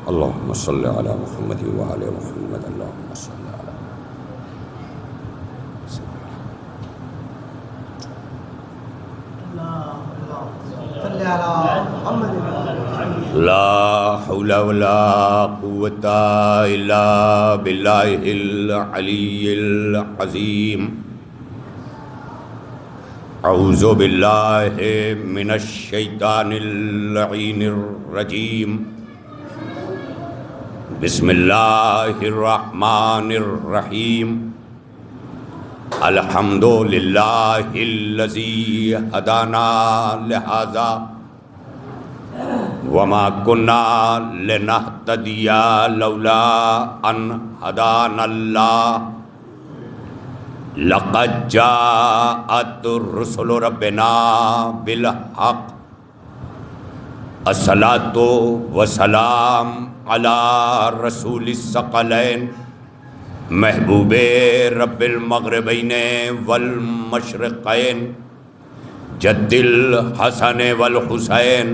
اللهم صل على محمد وعلى محمد اللهم صل على لا حول ولا قوة إلا بالله العلي العظيم اعوذ باللہ من الشیطان اللعین الرجیم بسم اللہ الرحمن الرحیم الحمد للہ الذی ہدانا لہذا وما كنا لنهتدي لولا ان هدانا الله لقد جاءت رسل ربنا بالحق الصلاة والسلام على رسول الثقلین محبوب رب المغربین والمشرقین جد الحسن والحسین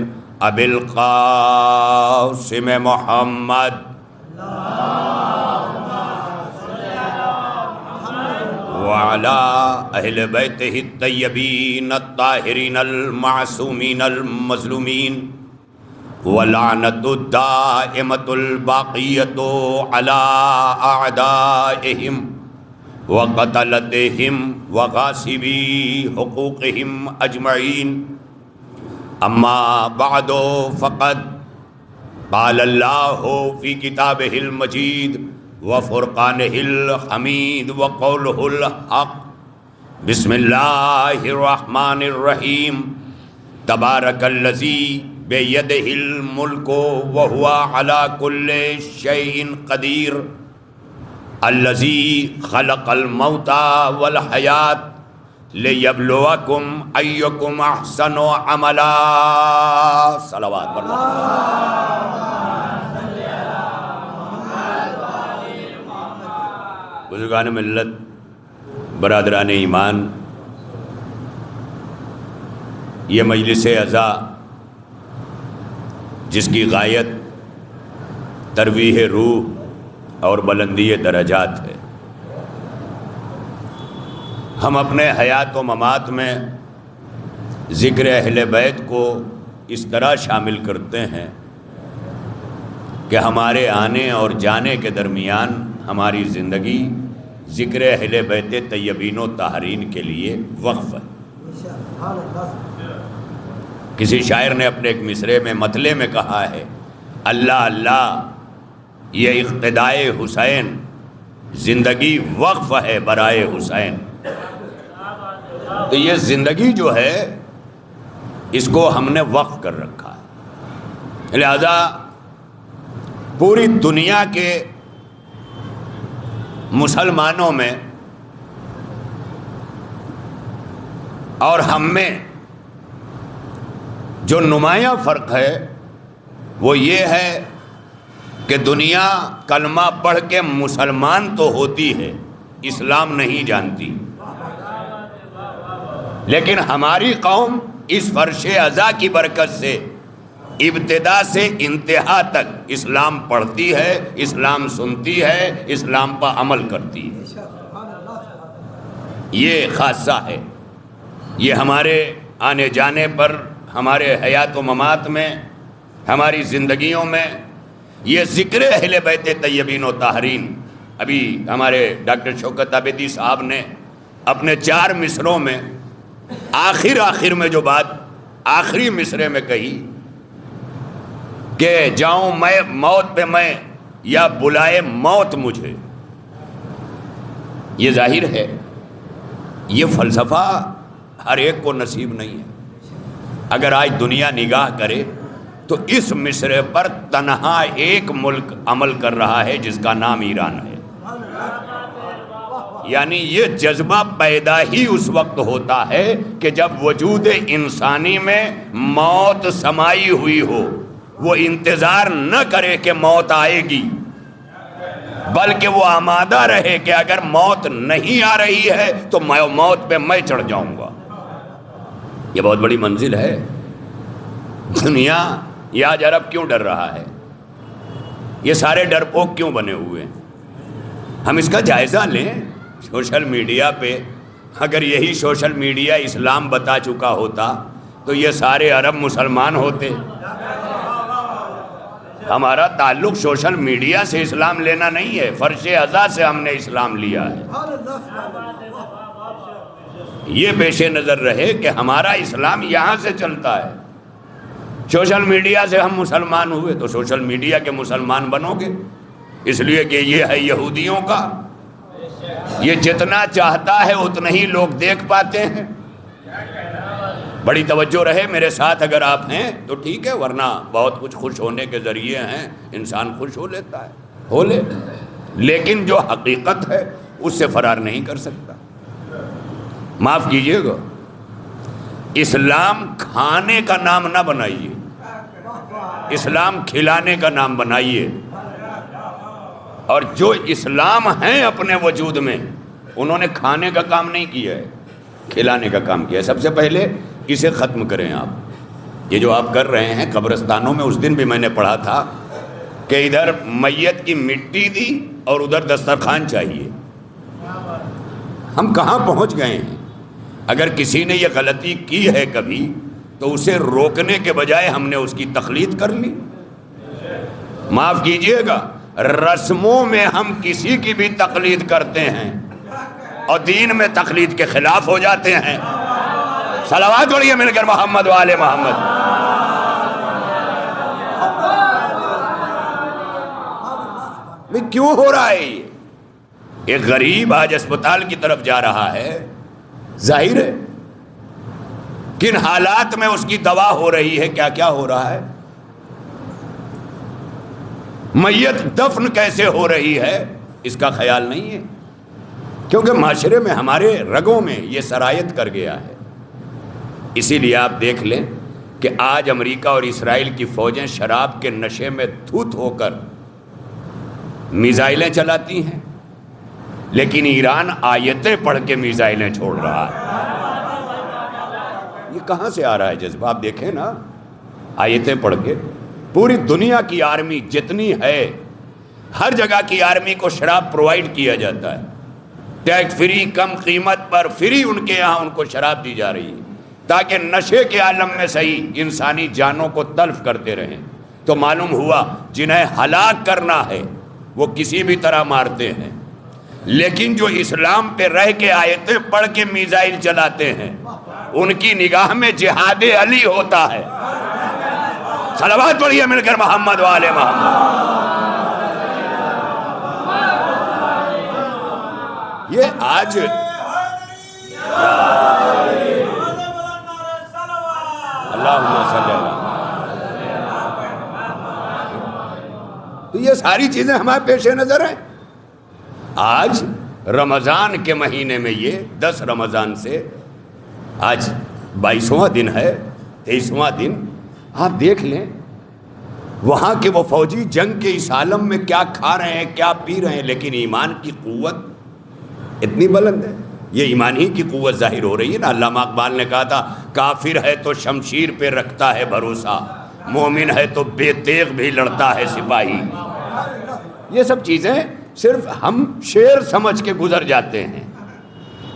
ابی القاسم محمد وعلى اہل بیتہ الطیبین الطاہرین المعصومین المظلومین ولعنۃ الدائمۃ الباقیۃ علی اعدائہم وقتلتہم وغاصبی حقوقہم اجمعین اما بعد فقد قال اللہ فی کتابہ المجید وفرقانہ الحمید وقولہ الحق بسم اللہ الرحمن الرحیم تبارک الذی بیدہ الملک وہو علی کل شیء قدیر الذی خلق الموت والحیات لیبلوکم ایکم احسن عملا صلوات اللہ بزرگان ملت، برادران ایمان، یہ مجلس عزا جس کی غایت ترویح روح اور بلندی درجات ہے، ہم اپنے حیات و ممات میں ذکر اہل بیت کو اس طرح شامل کرتے ہیں کہ ہمارے آنے اور جانے کے درمیان ہماری زندگی ذکر اہل بیت طیبین و طاہرین کے لیے وقف ہے۔ کسی شاعر نے اپنے ایک مصرعے میں مطلع میں کہا ہے، اللہ اللہ یہ اقتدائے حسین زندگی وقف ہے برائے حسین۔ تو یہ زندگی جو ہے اس کو ہم نے وقف کر رکھا ہے، لہذا پوری دنیا کے مسلمانوں میں اور ہم میں جو نمایاں فرق ہے وہ یہ ہے کہ دنیا کلمہ پڑھ کے مسلمان تو ہوتی ہے، اسلام نہیں جانتی، لیکن ہماری قوم اس فرش عزا کی برکت سے ابتدا سے انتہا تک اسلام پڑھتی ہے، اسلام سنتی ہے، اسلام پر عمل کرتی ہے۔ یہ خاصہ ہے، یہ ہمارے آنے جانے پر، ہمارے حیات و ممات میں، ہماری زندگیوں میں یہ ذکر اہل بیت طیبین و طاہرین۔ ابھی ہمارے ڈاکٹر شوکت عابدی صاحب نے اپنے 4 مصروں میں آخر میں جو بات آخری مصرے میں کہی کہ جاؤں میں موت پہ میں یا بلائے موت مجھے، یہ ظاہر ہے یہ فلسفہ ہر ایک کو نصیب نہیں ہے۔ اگر آج دنیا نگاہ کرے تو اس مصرے پر تنہا ایک ملک عمل کر رہا ہے جس کا نام ایران ہے، یعنی یہ جذبہ پیدا ہی اس وقت ہوتا ہے کہ جب وجود انسانی میں موت سمائی ہوئی ہو، وہ انتظار نہ کرے کہ موت آئے گی، بلکہ وہ آمادہ رہے کہ اگر موت نہیں آ رہی ہے تو موت پہ میں چڑھ جاؤں گا۔ یہ بہت بڑی منزل ہے۔ دنیا یہ آج عرب کیوں ڈر رہا ہے؟ یہ سارے ڈرپوک کیوں بنے ہوئے ہیں؟ ہم اس کا جائزہ لیں. سوشل میڈیا پہ اگر یہی سوشل میڈیا اسلام بتا چکا ہوتا تو یہ سارے عرب مسلمان ہوتے. ہمارا تعلق سوشل میڈیا سے اسلام لینا نہیں ہے، فرش ازا سے ہم نے اسلام لیا ہے. یہ پیش نظر رہے کہ ہمارا اسلام یہاں سے چلتا ہے. سوشل میڈیا سے ہم مسلمان ہوئے تو سوشل میڈیا کے مسلمان بنو گے، اس لیے کہ یہ ہے یہودیوں کا. یہ جتنا چاہتا ہے اتنا ہی لوگ دیکھ پاتے ہیں. بڑی توجہ رہے میرے ساتھ، اگر آپ ہیں تو ٹھیک ہے، ورنہ بہت کچھ خوش ہونے کے ذریعے ہیں، انسان خوش ہو لیتا ہے، ہو لے، لیکن جو حقیقت ہے اس سے فرار نہیں کر سکتا. معاف کیجئے گا، اسلام کھانے کا نام نہ بنائیے، اسلام کھلانے کا نام بنائیے. اور جو اسلام ہیں اپنے وجود میں انہوں نے کھانے کا کام نہیں کیا ہے، کھلانے کا کام کیا ہے. سب سے پہلے اسے ختم کریں. آپ یہ جو آپ کر رہے ہیں قبرستانوں میں، اس دن بھی میں نے پڑھا تھا کہ ادھر میت کی مٹی دی اور ادھر دسترخوان چاہیے. ہم کہاں پہنچ گئے ہیں؟ اگر کسی نے یہ غلطی کی ہے کبھی تو اسے روکنے کے بجائے ہم نے اس کی تقلید کر لی. معاف کیجئے گا، رسموں میں ہم کسی کی بھی تقلید کرتے ہیں اور دین میں تقلید کے خلاف ہو جاتے ہیں. صلوات پڑھیے مل کر محمد وآل محمد. کیوں ہو رہا ہے یہ؟ ایک غریب آج اسپتال کی طرف جا رہا ہے، ظاہر ہے کن حالات میں اس کی دوا ہو رہی ہے، کیا کیا ہو رہا ہے. میت دفن کیسے ہو رہی ہے اس کا خیال نہیں ہے، کیونکہ معاشرے میں ہمارے رگوں میں یہ سرایت کر گیا ہے. اسی لیے آپ دیکھ لیں کہ آج امریکہ اور اسرائیل کی فوجیں شراب کے نشے میں دھت ہو کر میزائلیں چلاتی ہیں، لیکن ایران آیتیں پڑھ کے میزائلیں چھوڑ رہا ہے. یہ کہاں سے آ رہا ہے جذبہ؟ آپ دیکھیں نا، آیتیں پڑھ کے پوری دنیا کی آرمی جتنی ہے، ہر جگہ کی آرمی کو شراب پرووائڈ کیا جاتا ہے، ٹیکس فری، کم قیمت پر فری ان کے یہاں ان کو شراب دی جا رہی ہے تاکہ نشے کے عالم میں صحیح انسانی جانوں کو تلف کرتے رہیں. تو معلوم ہوا جنہیں ہلاک کرنا ہے وہ کسی بھی طرح مارتے ہیں، لیکن جو اسلام پہ رہ کے آیتیں پڑھ کے میزائل چلاتے ہیں ان کی نگاہ میں جہاد علی ہوتا ہے. صلوات پڑھیے مل کر محمد وآل محمد. یہ آج اللہم صلی اللہ، تو یہ ساری چیزیں ہمارے پیش نظر ہیں. آج رمضان کے مہینے میں یہ 10 رمضان سے آج 22واں دن ہے، 23واں دن. آپ دیکھ لیں وہاں کے وہ فوجی جنگ کے اس عالم میں کیا کھا رہے ہیں، کیا پی رہے ہیں، لیکن ایمان کی قوت اتنی بلند ہے. یہ ایمان ہی کی قوت ظاہر ہو رہی ہے نا. علامہ اقبال نے کہا تھا کافر ہے تو شمشیر پہ رکھتا ہے بھروسہ، مومن ہے تو بے تیغ بھی لڑتا ہے سپاہی. یہ سب چیزیں صرف ہم شعر سمجھ کے گزر جاتے ہیں،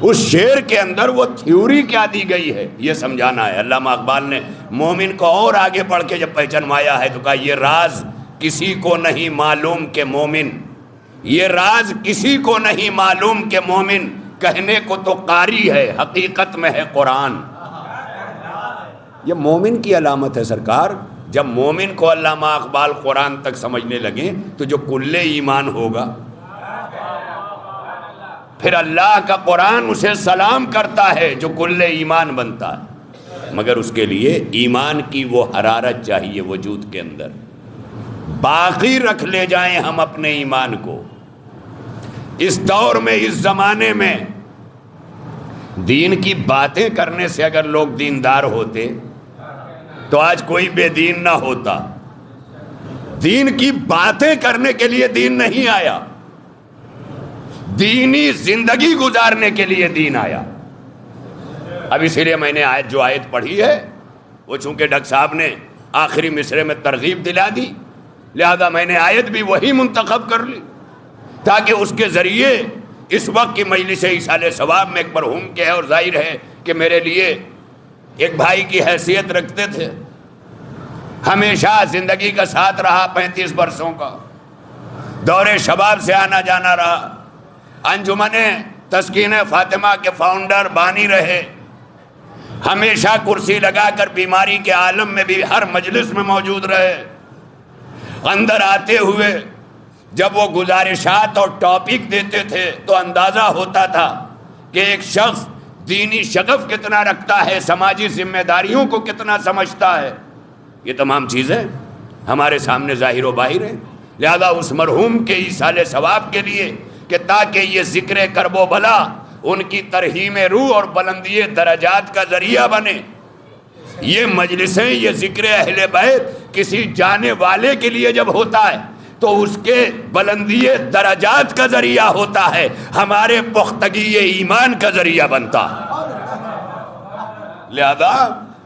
اس شعر کے اندر وہ تھیوری کیا دی گئی ہے یہ سمجھانا ہے. علامہ اقبال نے مومن کو اور آگے پڑھ کے جب پہچانوایا ہے تو کہا یہ راز کسی کو نہیں معلوم کہ مومن، یہ راز کسی کو نہیں معلوم کہ مومن، کہنے کو تو قاری ہے حقیقت میں ہے قرآن. یہ مومن کی علامت ہے سرکار. جب مومن کو علامہ اقبال قرآن تک سمجھنے لگے تو جو کل ایمان ہوگا، پھر اللہ کا قرآن اسے سلام کرتا ہے جو کل ایمان بنتا ہے. مگر اس کے لیے ایمان کی وہ حرارت چاہیے وجود کے اندر. باقی رکھ لے جائیں ہم اپنے ایمان کو. اس دور میں، اس زمانے میں دین کی باتیں کرنے سے اگر لوگ دیندار ہوتے تو آج کوئی بے دین نہ ہوتا. دین کی باتیں کرنے کے لیے دین نہیں آیا، دینی زندگی گزارنے کے لیے دین آیا. اب اسی لیے میں نے جو آیت پڑھی ہے وہ چونکہ ڈاکٹر صاحب نے آخری مصرے میں ترغیب دلا دی لہذا میں نے آیت بھی وہی منتخب کر لی تاکہ اس کے ذریعے اس وقت کی مجلس ایصال ثواب میں ایک مرحوم کے ہے اور ظاہر ہے کہ میرے لیے ایک بھائی کی حیثیت رکھتے تھے، ہمیشہ زندگی کا ساتھ رہا، 35 برسوں کا دور شباب سے آنا جانا رہا، انجمن تسکین فاطمہ کے فاؤنڈر بانی رہے، ہمیشہ کرسی لگا کر بیماری کے عالم میں بھی ہر مجلس میں موجود رہے۔ اندر آتے ہوئے جب وہ گزارشات اور ٹاپک دیتے تھے تو اندازہ ہوتا تھا کہ ایک شخص دینی شغف کتنا رکھتا ہے، سماجی ذمہ داریوں کو کتنا سمجھتا ہے۔ یہ تمام چیزیں ہمارے سامنے ظاہر و باہر ہیں۔ لہذا اس مرحوم کے ایصال ثواب کے لیے کہ تاکہ یہ ذکر کرب و بلا ان کی ترہیم روح اور بلندی درجات کا ذریعہ بنے، یہ مجلسیں، یہ ذکر اہل بیت کسی جانے والے کے لیے جب ہوتا ہے تو اس کے بلندی درجات کا ذریعہ ہوتا ہے، ہمارے پختگی ایمان کا ذریعہ بنتا ہے۔ لہذا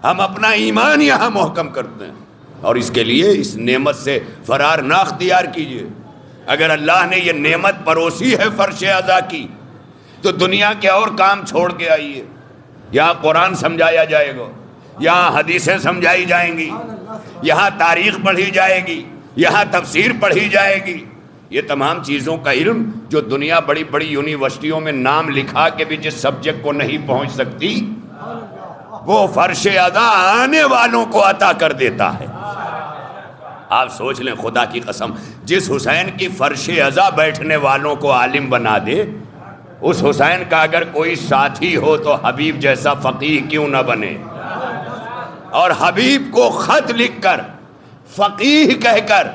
ہم اپنا ایمان یہاں محکم کرتے ہیں اور اس کے لیے اس نعمت سے فرار نہ اختیار کیجیے۔ اگر اللہ نے یہ نعمت پروسی ہے فرش عزا کی تو دنیا کے اور کام چھوڑ کے آئیے۔ یہاں قرآن سمجھایا جائے گا، یہاں حدیثیں سمجھائی جائیں گی، یہاں تاریخ پڑھی جائے گی، یہاں تفسیر پڑھی جائے گی۔ یہ تمام چیزوں کا علم جو دنیا بڑی بڑی یونیورسٹیوں میں نام لکھا کے بھی جس سبجیکٹ کو نہیں پہنچ سکتی، وہ فرش عزا آنے والوں کو عطا کر دیتا ہے۔ آپ سوچ لیں، خدا کی قسم، جس حسین کی فرش عزا بیٹھنے والوں کو عالم بنا دے، اس حسین کا اگر کوئی ساتھی ہو تو حبیب جیسا فقیہ کیوں نہ بنے؟ اور حبیب کو خط لکھ کر فقیہ کہہ کر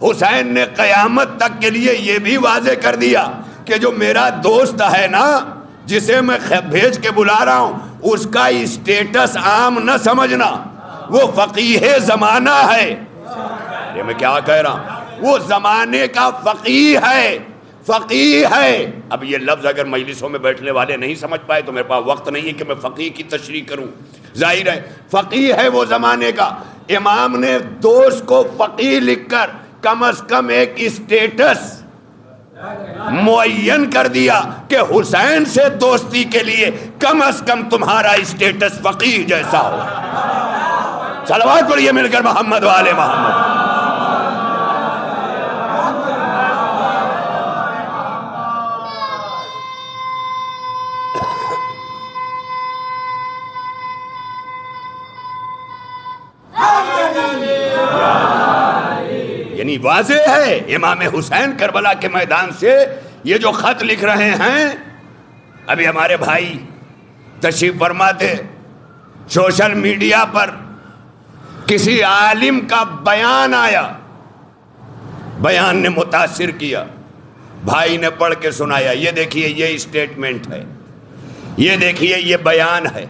حسین نے قیامت تک کے لیے یہ بھی واضح کر دیا کہ جو میرا دوست ہے نا، جسے میں بھیج کے بلا رہا ہوں، اس کا اسٹیٹس عام نہ سمجھنا، وہ فقیہ زمانہ ہے۔ یہ میں کیا کہہ رہا ہوں؟ وہ زمانے کا فقیہ ہے، فقیہ ہے۔ اب یہ لفظ اگر مجلسوں میں بیٹھنے والے نہیں سمجھ پائے تو میرے پاس وقت نہیں ہے کہ میں فقیہ کی تشریح کروں۔ ظاہر ہے فقیہ ہے وہ زمانے کا۔ امام نے دوست کو فقیہ لکھ کر کم از کم ایک اسٹیٹس معین کر دیا کہ حسین سے دوستی کے لیے کم از کم تمہارا اسٹیٹس فقیہ جیسا ہو۔ صلوات پڑھیے مل کر محمد والے محمد۔ یعنی واضح ہے امام حسین کربلا کے میدان سے یہ جو خط لکھ رہے ہیں۔ ابھی ہمارے بھائی تشریف فرما تھے، سوشل میڈیا پر کسی عالم کا بیان آیا، بیان نے متاثر کیا، بھائی نے پڑھ کے سنایا، یہ دیکھیے یہ اسٹیٹمنٹ ہے، یہ دیکھیے یہ بیان ہے۔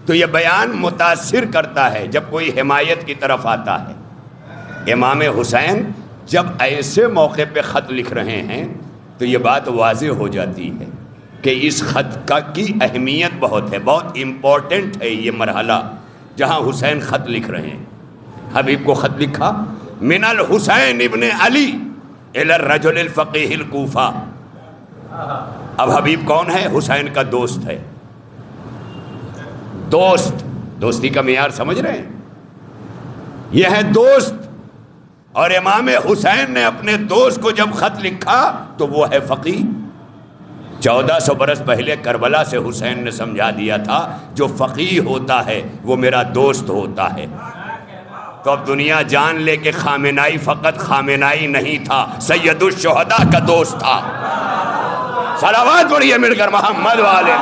تو یہ بیان متاثر کرتا ہے جب کوئی حمایت کی طرف آتا ہے۔ امام حسین جب ایسے موقع پہ خط لکھ رہے ہیں تو یہ بات واضح ہو جاتی ہے کہ اس خط کی اہمیت بہت ہے، بہت امپورٹنٹ ہے یہ مرحلہ جہاں حسین خط لکھ رہے ہیں۔ حبیب کو خط لکھا، من الحسین ابن علی الی الرجل الفقیہ الکوفہ۔ اب حبیب کون ہے؟ حسین کا دوست ہے۔ دوست، دوستی کا معیار سمجھ رہے ہیں؟ یہ ہے دوست، اور امام حسین نے اپنے دوست کو جب خط لکھا تو وہ ہے فقیہ۔ 1400 برس پہلے کربلا سے حسین نے سمجھا دیا تھا جو فقیہ ہوتا ہے وہ میرا دوست ہوتا ہے۔ تو اب دنیا جان لے کہ خامنائی فقط خامنائی نہیں تھا، سید الشہداء کا دوست تھا۔ صلوات پڑھیے مل کر محمد والے۔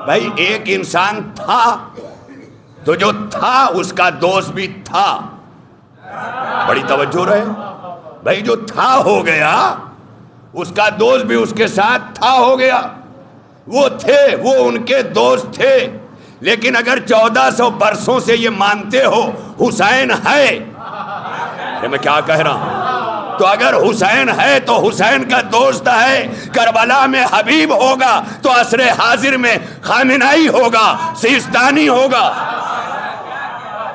بھائی ایک انسان تھا تو جو تھا اس کا دوست بھی تھا۔ بڑی توجہ رہے بھائی، جو تھا ہو گیا اس کا دوست بھی اس کے ساتھ تھا ہو گیا۔ وہ تھے، وہ ان کے دوست تھے، لیکن اگر 1400 برسوں سے یہ مانتے ہو حسین ہے ارے میں کیا کہہ رہا ہوں؟ تو اگر حسین ہے تو حسین کا دوست ہے، کربلا میں حبیب ہوگا تو عصر حاضر میں خامنائی ہوگا، سیستانی ہوگا،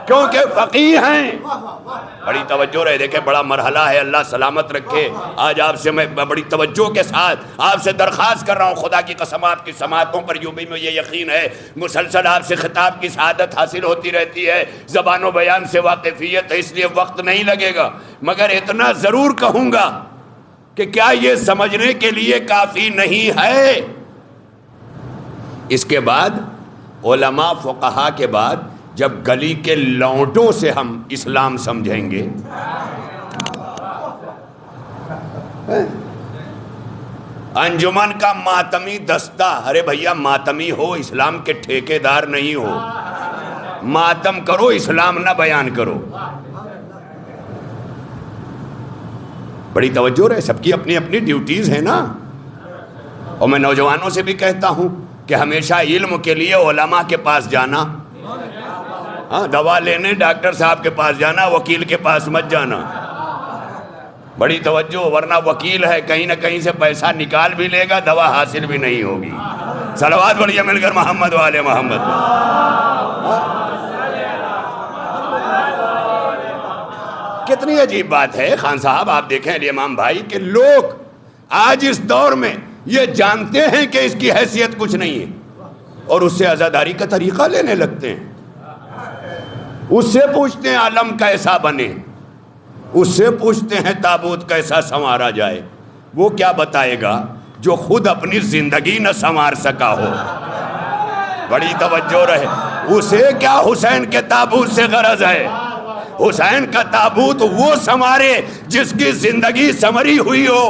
کیونکہ فقیہ ہیں۔ بڑی توجہ رہے، دیکھیں بڑا مرحلہ ہے، اللہ سلامت رکھے۔ آج آپ سے میں بڑی توجہ کے ساتھ آپ سے درخواست کر رہا ہوں، خدا کی قسم آپ کی سماعتوں پر یوں بھی میں یہ یقین ہے مسلسل آپ سے خطاب کی سعادت حاصل ہوتی رہتی ہے، زبان و بیان سے واقفیت ہے، اس لیے وقت نہیں لگے گا، مگر اتنا ضرور کہوں گا کہ کیا یہ سمجھنے کے لیے کافی نہیں ہے؟ اس کے بعد علماء فقہا کے بعد جب گلی کے لونڈوں سے ہم اسلام سمجھیں گے، انجمن کا ماتمی دستہ، ارے بھیا ماتمی ہو، اسلام کے ٹھیکیدار نہیں ہو، ماتم کرو اسلام نہ بیان کرو۔ بڑی توجہ رہے، سب کی اپنی اپنی ڈیوٹیز ہیں نا، اور میں نوجوانوں سے بھی کہتا ہوں کہ ہمیشہ علم کے لیے علماء کے پاس جانا، ہاں دوا لینے ڈاکٹر صاحب کے پاس جانا، وکیل کے پاس مت جانا۔ بڑی توجہ، ورنہ وکیل ہے کہیں نہ کہیں سے پیسہ نکال بھی لے گا، دوا حاصل بھی نہیں ہوگی۔ صلوات پڑھیے مل کر محمد والے محمد۔ کتنی عجیب بات ہے خان صاحب، آپ دیکھیں علی امام بھائی کہ لوگ آج اس دور میں یہ جانتے ہیں کہ اس کی حیثیت کچھ نہیں ہے، اور اس سے عزاداری کا طریقہ لینے لگتے ہیں۔ اس سے پوچھتے ہیں عالم کیسا بنے، اس سے پوچھتے ہیں تابوت کیسا سنوارا جائے۔ وہ کیا بتائے گا جو خود اپنی زندگی نہ سنوار سکا ہو؟ بڑی توجہ رہے، اسے کیا حسین کے تابوت سے غرض ہے؟ حسین کا تابوت وہ سنوارے جس کی زندگی سنوری ہوئی ہو۔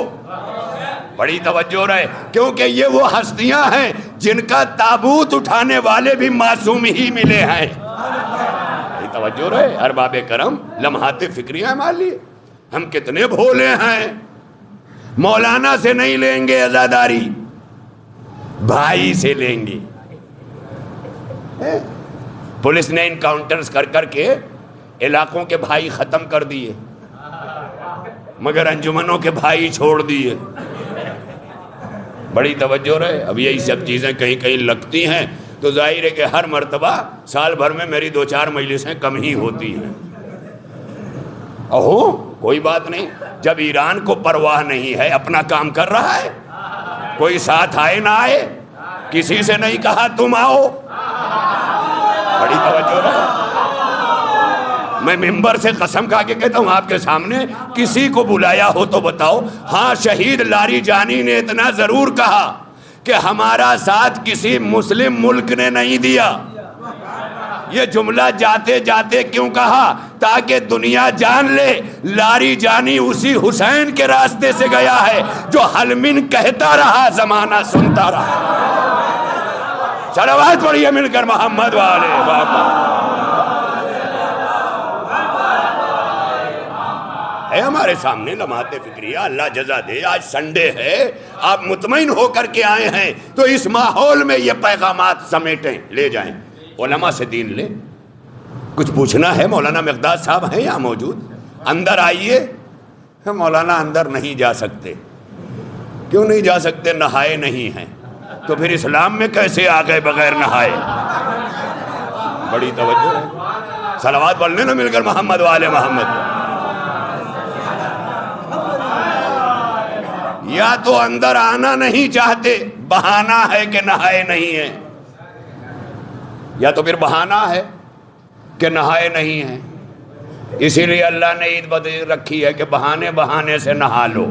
بڑی توجہ رہے، کیونکہ یہ وہ ہستیاں ہیں جن کا تابوت اٹھانے والے بھی معصوم ہی ملے ہیں۔ توجہ رہے، ارباب کرم لمحات فکریاں مان لیے، ہم کتنے بھولے ہیں۔ مولانا سے نہیں لیں گے عزاداری، بھائی سے لیں گے۔ پولیس نے انکاؤنٹرز کر کر کے علاقوں کے بھائی ختم کر دیے، مگر انجمنوں کے بھائی چھوڑ دیے۔ بڑی توجہ رہے، اب یہی سب چیزیں کہیں کہیں لگتی ہیں تو ظاہر ہے کہ ہر مرتبہ سال بھر میں میری 2-4 مجلسیں کم ہی ہوتی ہیں۔ اوہ کوئی بات نہیں، جب ایران کو پرواہ نہیں ہے، اپنا کام کر رہا ہے، کوئی ساتھ آئے نہ آئے، کسی سے نہیں کہا تم آؤ۔ بڑی توجہ رہے، میں ممبر سے قسم کھا کے کہتا ہوں آپ کے سامنے، کسی کو بلایا ہو تو بتاؤ۔ ہاں شہید لاری جانی نے اتنا ضرور کہا کہ ہمارا ساتھ کسی مسلم ملک نے نہیں دیا۔ یہ جملہ جاتے جاتے کیوں کہا؟ تاکہ دنیا جان لے لاری جانی اسی حسین کے راستے سے گیا ہے جو حلمن کہتا رہا، زمانہ سنتا رہا۔ صلوات پڑھیے مل کر محمد والے محمد۔ ہے ہمارے سامنے لمحات فکریہ، اللہ جزا دے۔ آج سنڈے ہے، آپ مطمئن ہو کر کے آئے ہیں تو اس ماحول میں یہ پیغامات سمیٹیں، لے جائیں، علماء سے دین لیں۔ کچھ پوچھنا ہے؟ مولانا مقداد صاحب ہیں یہاں موجود، اندر آئیے۔ مولانا اندر نہیں جا سکتے، کیوں نہیں جا سکتے؟ نہائے نہیں ہیں، تو پھر اسلام میں کیسے آ گئے بغیر نہائے؟ بڑی توجہ ہے، صلوات پڑھنے نہ مل کر محمد والے محمد۔ یا تو اندر آنا نہیں چاہتے، بہانہ ہے کہ نہائے نہیں ہیں، یا تو پھر بہانہ ہے کہ نہائے نہیں ہیں۔ اسی لیے اللہ نے عید بدل رکھی ہے کہ بہانے بہانے سے نہا لو۔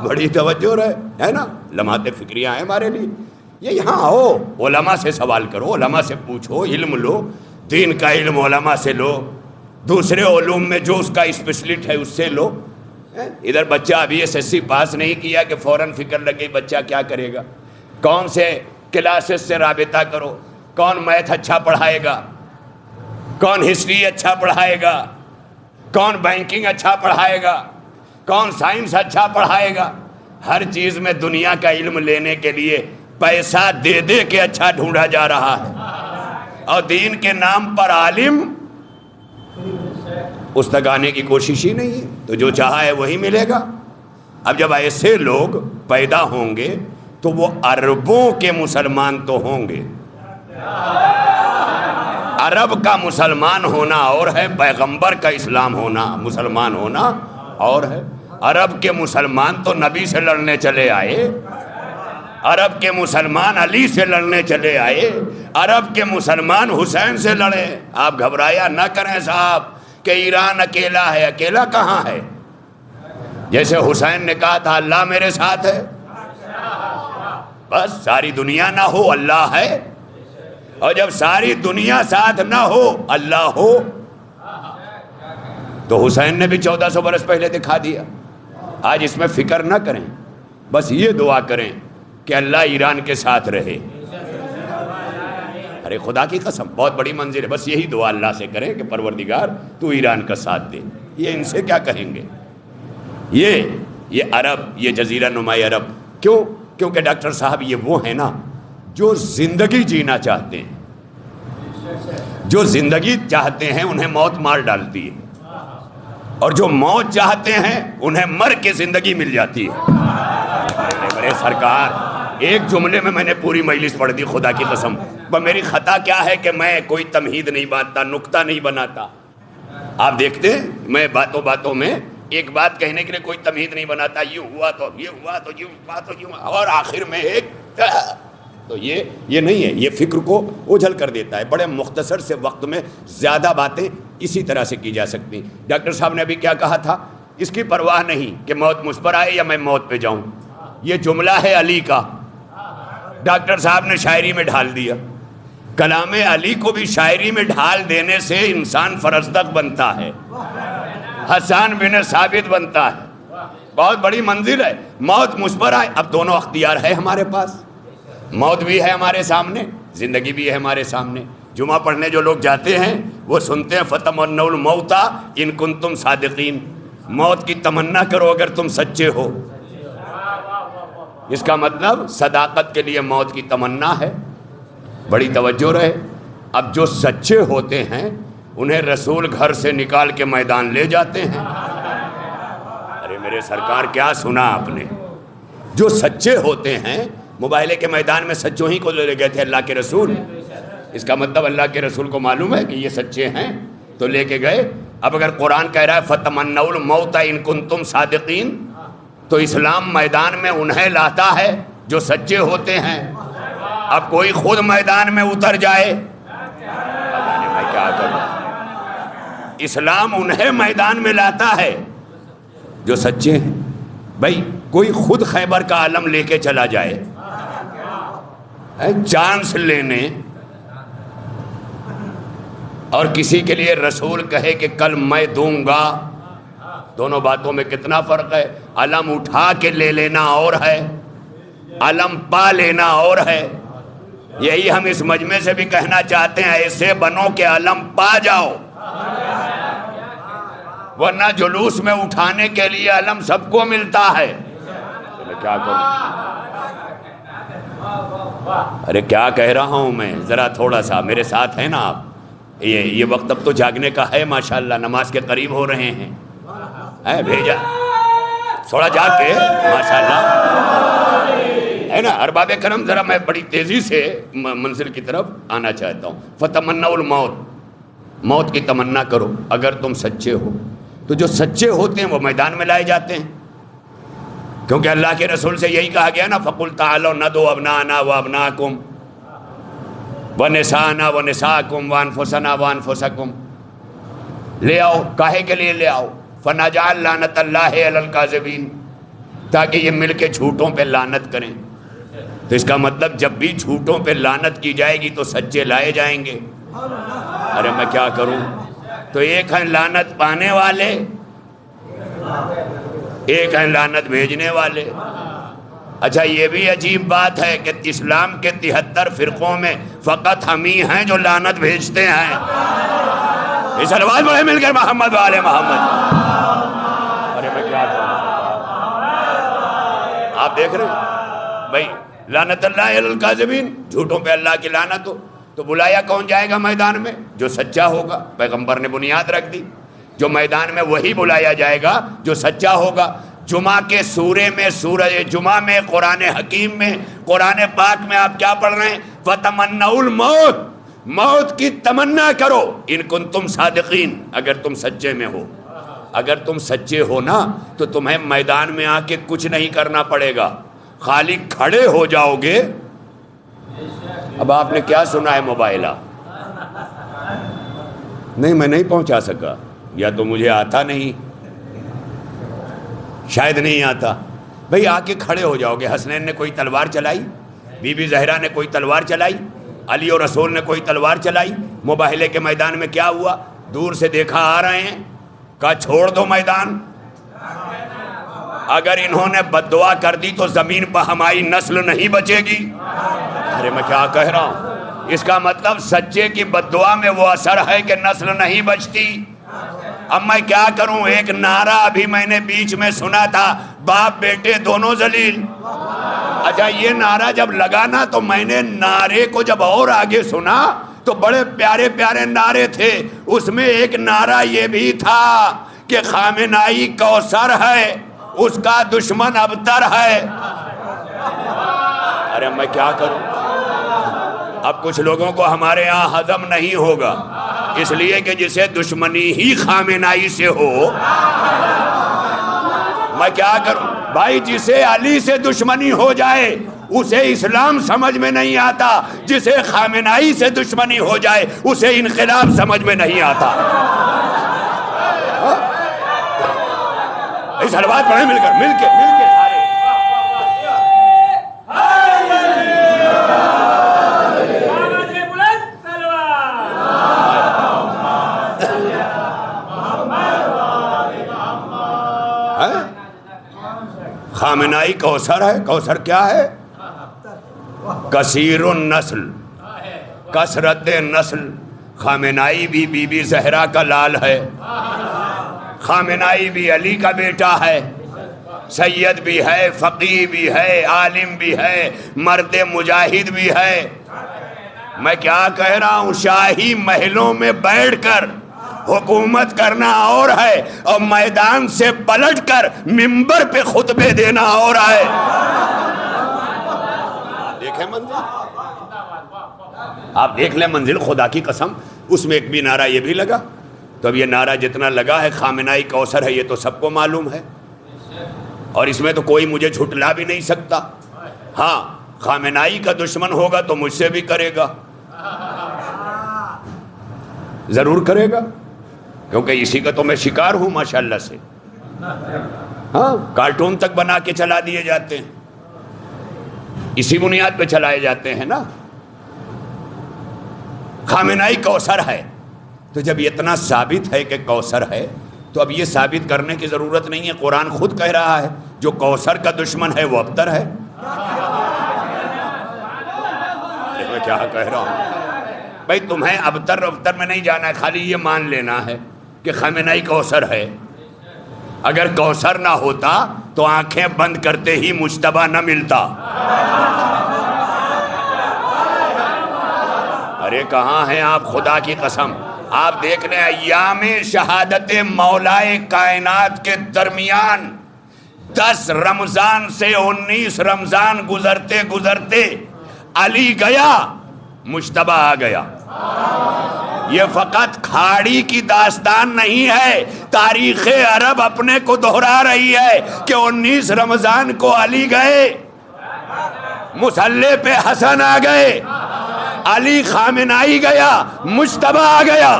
بڑی توجہ ہے نا، لمحات فکریاں ہیں ہمارے لیے۔ یہ یہاں آؤ، علماء سے سوال کرو، علماء سے پوچھو، علم لو، دین کا علم علماء سے لو، دوسرے علوم میں جو اس کا اسپیشلسٹ ہے اس سے لو۔ ادھر بچہ ابھی SSC پاس نہیں کیا کہ فوراً فکر لگے بچہ کیا کرے گا، کون سے کلاسز سے رابطہ کرو، کون میتھ اچھا پڑھائے گا، کون ہسٹری اچھا پڑھائے گا، کون بینکنگ اچھا پڑھائے گا، کون سائنس اچھا پڑھائے گا۔ ہر چیز میں دنیا کا علم لینے کے لیے پیسہ دے دے کے اچھا ڈھونڈا جا رہا ہے، اور دین کے نام پر عالم اس تک آنے کی کوشش ہی نہیں ہے، تو جو چاہا ہے وہی ملے گا۔ اب جب ایسے لوگ پیدا ہوں گے تو وہ عربوں کے مسلمان تو ہوں گے۔ عرب کا مسلمان ہونا اور ہے، پیغمبر کا اسلام ہونا مسلمان ہونا اور ہے۔ عرب کے مسلمان تو نبی سے لڑنے چلے آئے، عرب کے مسلمان علی سے لڑنے چلے آئے، عرب کے مسلمان حسین سے لڑے۔ آپ گھبرایا نہ کریں صاحب کہ ایران اکیلا ہے، اکیلا کہاں ہے؟ جیسے حسین نے کہا تھا اللہ میرے ساتھ ہے، بس ساری دنیا نہ ہو اللہ ہے، اور جب ساری دنیا ساتھ نہ ہو اللہ ہو، تو حسین نے بھی 1400 برس پہلے دکھا دیا۔ آج اس میں فکر نہ کریں، بس یہ دعا کریں کہ اللہ ایران کے ساتھ رہے۔ ارے خدا کی قسم بہت بڑی منزل ہے، بس یہی دعا اللہ سے کریں کہ پروردگار تو ایران کا ساتھ دے۔ یہ ان سے کیا کہیں گے؟ یہ عرب، یہ جزیرہ نمائی عرب، کیونکہ ڈاکٹر صاحب یہ وہ ہیں نا جو زندگی جینا چاہتے ہیں۔ جو زندگی چاہتے ہیں انہیں موت مار ڈالتی ہے، اور جو موت چاہتے ہیں انہیں مر کے زندگی مل جاتی ہے۔ میرے سرکار ایک جملے میں نے پوری مجلس پڑھ دی، خدا کی قسم۔ پر میری خطا کیا ہے کہ میں کوئی تمہید نہیں بانٹتا، نکتہ نہیں بناتا۔ آپ دیکھتے ہیں میں باتوں میں ایک بات کہنے کے لیے کوئی تمہید نہیں بناتا، یوں ہوا تو یہ ہوا تو یوں ہوا تو یوں، اور آخر میں ایک تو یہ نہیں ہے، یہ فکر کو اجھل کر دیتا ہے۔ بڑے مختصر سے وقت میں زیادہ باتیں اسی طرح سے کی جا سکتی۔ ڈاکٹر صاحب نے ابھی کیا کہا تھا؟ اس کی پرواہ نہیں کہ موت مجھ پر آئے یا میں موت پہ جاؤں۔ یہ جملہ ہے علی کا، ڈاکٹر صاحب نے شاعری میں ڈھال دیا۔ کلام علی کو بھی شاعری میں ڈھال دینے سے انسان فرزدق بنتا ہے، حسان بن ثابت بنتا ہے۔ بہت بڑی منزل ہے۔ موت مجھ پر آئے، اب دونوں اختیار ہے ہمارے پاس، موت بھی ہے ہمارے سامنے، زندگی بھی ہے ہمارے سامنے۔ جمعہ پڑھنے جو لوگ جاتے ہیں وہ سنتے ہیں فَتَمَنَّوْا الْمَوْتَ إِن كُنتُمْ صَادِقِينَ، موت کی تمنا کرو اگر تم سچے ہو۔ اس کا مطلب صداقت کے لیے موت کی تمنا ہے۔ بڑی توجہ رہے، اب جو سچے ہوتے ہیں انہیں رسول گھر سے نکال کے میدان لے جاتے ہیں۔ ارے میرے سرکار کیا سنا آپ نے؟ جو سچے ہوتے ہیں مباہلے کے میدان میں سچوں ہی کو لے گئے تھے اللہ کے رسول۔ اس کا مطلب اللہ کے رسول کو معلوم ہے کہ یہ سچے ہیں تو لے کے گئے۔ اب اگر قرآن کہہ رہا ہے فَتَمَنَّوْا الْمَوْتَ إِن كُنتُمْ صَادِقِينَ، تو اسلام میدان میں انہیں لاتا ہے جو سچے ہوتے ہیں۔ اب کوئی خود میدان میں اتر جائے، میں کیا کروں؟ اسلام انہیں میدان میں لاتا ہے جو سچے ہیں۔ بھائی کوئی خود خیبر کا عالم لے کے چلا جائے چانس لینے، اور کسی کے لیے رسول کہے کہ کل میں دوں گا، دونوں باتوں میں کتنا فرق ہے۔ علم اٹھا کے لے لینا اور ہے، علم پا لینا اور ہے۔ یہی ہم اس مجمع سے بھی کہنا چاہتے ہیں، ایسے بنو کہ علم پا جاؤ، ورنہ جلوس میں اٹھانے کے لیے علم سب کو ملتا ہے۔ کیا کروں؟ ارے کیا کہہ رہا ہوں میں، ذرا تھوڑا سا میرے ساتھ ہیں نا آپ۔ یہ وقت اب تو جاگنے کا ہے، ماشاءاللہ نماز کے قریب ہو رہے ہیں، بھیجا تھوڑا جاگ کے ماشاءاللہ ہے نا۔ ارباب کرم ذرا میں بڑی تیزی سے منزل کی طرف آنا چاہتا ہوں۔ فَتَمَنَّوْا الْمَوْتَ، موت کی تمنا کرو اگر تم سچے ہو۔ تو جو سچے ہوتے ہیں وہ میدان میں لائے جاتے ہیں، کیونکہ اللہ کے رسول سے یہی کہا گیا نا فَقُلْ تَعَالَوْا نَدْعُوا أَبْنَاءَنَا وَأَبْنَاءَكُمْ وَنِسَاءَنَا وَنِسَاءَكُمْ وَأَنفُسَنَا وَأَنفُسَكُمْ، لے آؤ، کاہے کے لیے لے آؤ؟ فَنَجْعَلْ لَعْنَةَ اللَّهِ عَلَى الْكَاذِبِينَ، تاکہ یہ مل کے جھوٹوں پہ لعنت کریں۔ تو اس کا مطلب جب بھی جھوٹوں پہ لعنت کی جائے گی تو سچے لائے جائیں گے۔ ارے میں کیا کروں؟ تو ایک ہیں لعنت پانے والے، ایک ہیں لعنت بھیجنے والے۔ اچھا یہ بھی عجیب بات ہے کہ اسلام کے 73 فرقوں میں فقط ہم ہی ہیں جو لعنت بھیجتے ہیں۔ اس الواز بڑے مل کر محمد والے محمد۔ ارے میں کیا کروں؟ آپ دیکھ رہے ہیں بھائی، لعنت اللہ علی الکاذبین، جھوٹوں پہ اللہ کی لعنت ہو۔ تو بلایا کون جائے گا میدان میں؟ جو سچا ہوگا۔ پیغمبر نے بنیاد رکھ دی جو میدان میں وہی بلایا جائے گا جو سچا ہوگا۔ جمعہ کے سورے میں، سورہ جمعہ میں، قرآن حکیم میں، قرآن پاک میں آپ کیا پڑھ رہے ہیں؟ فَتَمَنَّوُا الْمَوْتَ، موت کی تمنا کرو ان کنتم صادقین، اگر تم سچے میں ہو۔ اگر تم سچے ہو نا تو تمہیں میدان میں آ کے کچھ نہیں کرنا پڑے گا، خالی کھڑے ہو جاؤ گے۔ اب آپ نے کیا سنا ہے موبائلہ؟ نہیں میں نہیں پہنچا سکا، یا تو مجھے آتا نہیں، شاید نہیں آتا۔ بھئی آ کے کھڑے ہو جاؤ گے۔ حسنین نے کوئی تلوار چلائی، بی بی زہرا نے کوئی تلوار چلائی، علی اور رسول نے کوئی تلوار چلائی۔ مباہلے کے میدان میں کیا ہوا؟ دور سے دیکھا آ رہے ہیں، کہا چھوڑ دو میدان، اگر انہوں نے بد دعا کر دی تو زمین پر ہماری نسل نہیں بچے گی۔ ارے میں کیا کہہ رہا ہوں؟ اس کا مطلب سچے کی بد دعا میں وہ اثر ہے کہ نسل نہیں بچتی۔ اب میں کیا کروں؟ ایک نعرہ ابھی میں نے بیچ میں سنا تھا، باپ بیٹے دونوں ذلیل۔ اچھا یہ نعرہ جب لگا نا تو میں نے نعرے کو جب اور آگے سنا تو بڑے پیارے پیارے نعرے تھے۔ اس میں ایک نعرہ یہ بھی تھا کہ خامنائی کوثر ہے، اس کا دشمن ابتر ہے۔ ارے میں کیا کروں؟ اب کچھ لوگوں کو ہمارے ہاں ہضم نہیں ہوگا، اس لیے کہ جسے دشمنی ہی خامنائی سے ہو، میں کیا کروں؟ بھائی جسے علی سے دشمنی ہو جائے اسے اسلام سمجھ میں نہیں آتا، جسے خامنائی سے دشمنی ہو جائے اسے انقلاب سمجھ میں نہیں آتا۔ اس حلوات پڑھیں مل کے سارے۔ خامنائی کوثر ہے۔ کوثر کیا ہے؟ کثیر النسل، کثرت نسل۔ خامنائی بھی بی بی زہرا کا لال ہے، خامنائی بھی علی کا بیٹا ہے، سید بھی ہے، فقیہ بھی ہے، عالم بھی ہے، مرد مجاہد بھی ہے۔ میں کیا کہہ رہا ہوں؟ شاہی محلوں میں بیٹھ کر حکومت کرنا اور ہے، اور میدان سے پلٹ کر منبر پہ خطبے دینا اور ہے۔ دیکھیں منزل، آپ دیکھ لیں منزل، خدا کی قسم اس میں ایک بھی نعرہ یہ بھی لگا؟ تو اب یہ نعرہ جتنا لگا ہے خامنائی کوثر ہے، یہ تو سب کو معلوم ہے، اور اس میں تو کوئی مجھے جھٹلا بھی نہیں سکتا۔ ہاں خامنائی کا دشمن ہوگا تو مجھ سے بھی کرے گا، ضرور کرے گا، کیونکہ اسی کا تو میں شکار ہوں ماشاءاللہ سے۔ ہاں کارٹون تک بنا کے چلا دیے جاتے ہیں، اسی بنیاد پہ چلائے جاتے ہیں نا۔ خامنائی کوثر ہے، تو جب اتنا ثابت ہے کہ کوثر ہے تو اب یہ ثابت کرنے کی ضرورت نہیں ہے، قرآن خود کہہ رہا ہے جو کوثر کا دشمن ہے وہ ابتر ہے۔ میں کیا کہہ رہا ہوں؟ بھائی تمہیں ابتر میں نہیں جانا ہے، خالی یہ مان لینا ہے کہ خامنائی کوثر ہے۔ اگر کوثر نہ ہوتا تو آنکھیں بند کرتے ہی مجتبیٰ نہ ملتا۔ ارے کہاں ہیں آپ؟ خدا کی قسم آپ دیکھ رہے ہیں ایام شہادت مولائے کائنات کے درمیان 10 رمضان سے 19 رمضان گزرتے گزرتے علی گیا، مجتبیٰ آ گیا۔ یہ فقط کھاڑی کی داستان نہیں ہے، تاریخ عرب اپنے کو دہرا رہی ہے کہ 19 رمضان کو علی گئے، مصلی پہ حسن آ گئے، علی خامنائی گیا، مجتبیٰ آ گیا۔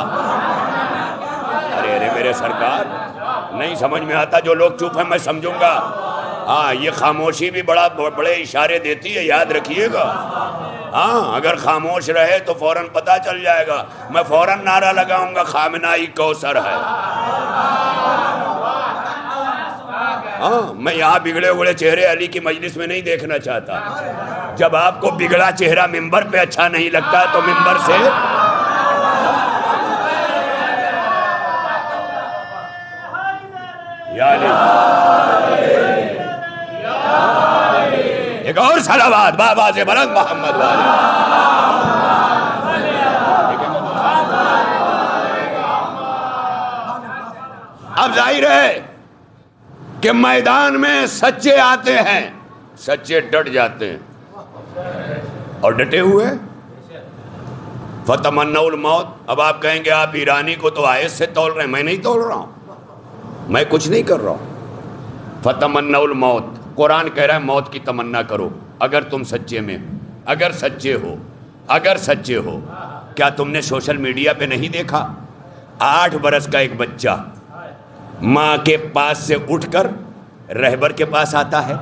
ارے میرے سرکار نہیں سمجھ میں آتا، جو لوگ چپ ہیں میں سمجھوں گا۔ ہاں یہ خاموشی بھی بڑے اشارے دیتی ہے، یاد رکھیے گا۔ ہاں اگر خاموش رہے تو فوراً پتہ چل جائے گا، میں فوراً نعرہ لگاؤں گا خامنائی کوثر ہے۔ ہاں میں یہاں بگڑے ہوئے چہرے علی کی مجلس میں نہیں دیکھنا چاہتا۔ جب آپ کو بگڑا چہرہ ممبر پہ اچھا نہیں لگتا تو ممبر سے یا علی ایک اور صلوات بابا سے بلند محمد والی۔ اب ظاہر ہے کہ میدان میں سچے آتے ہیں، سچے ڈٹ جاتے ہیں اور ڈٹے ہوئے فتمنوا الموت. اب آپ کہیں گے آپ ایرانی کو تو آیت سے تول رہے ہیں. میں نہیں تول رہا ہوں، میں کچھ نہیں کر رہا ہوں. فتمنوا الموت، قرآن کہہ رہا ہے موت کی تمنا کرو اگر تم سچے میں، اگر سچے ہو، اگر سچے ہو. کیا تم نے سوشل میڈیا پہ نہیں دیکھا 8 برس کا ایک بچہ ماں کے پاس سے اٹھ کر رہبر کے پاس آتا ہے،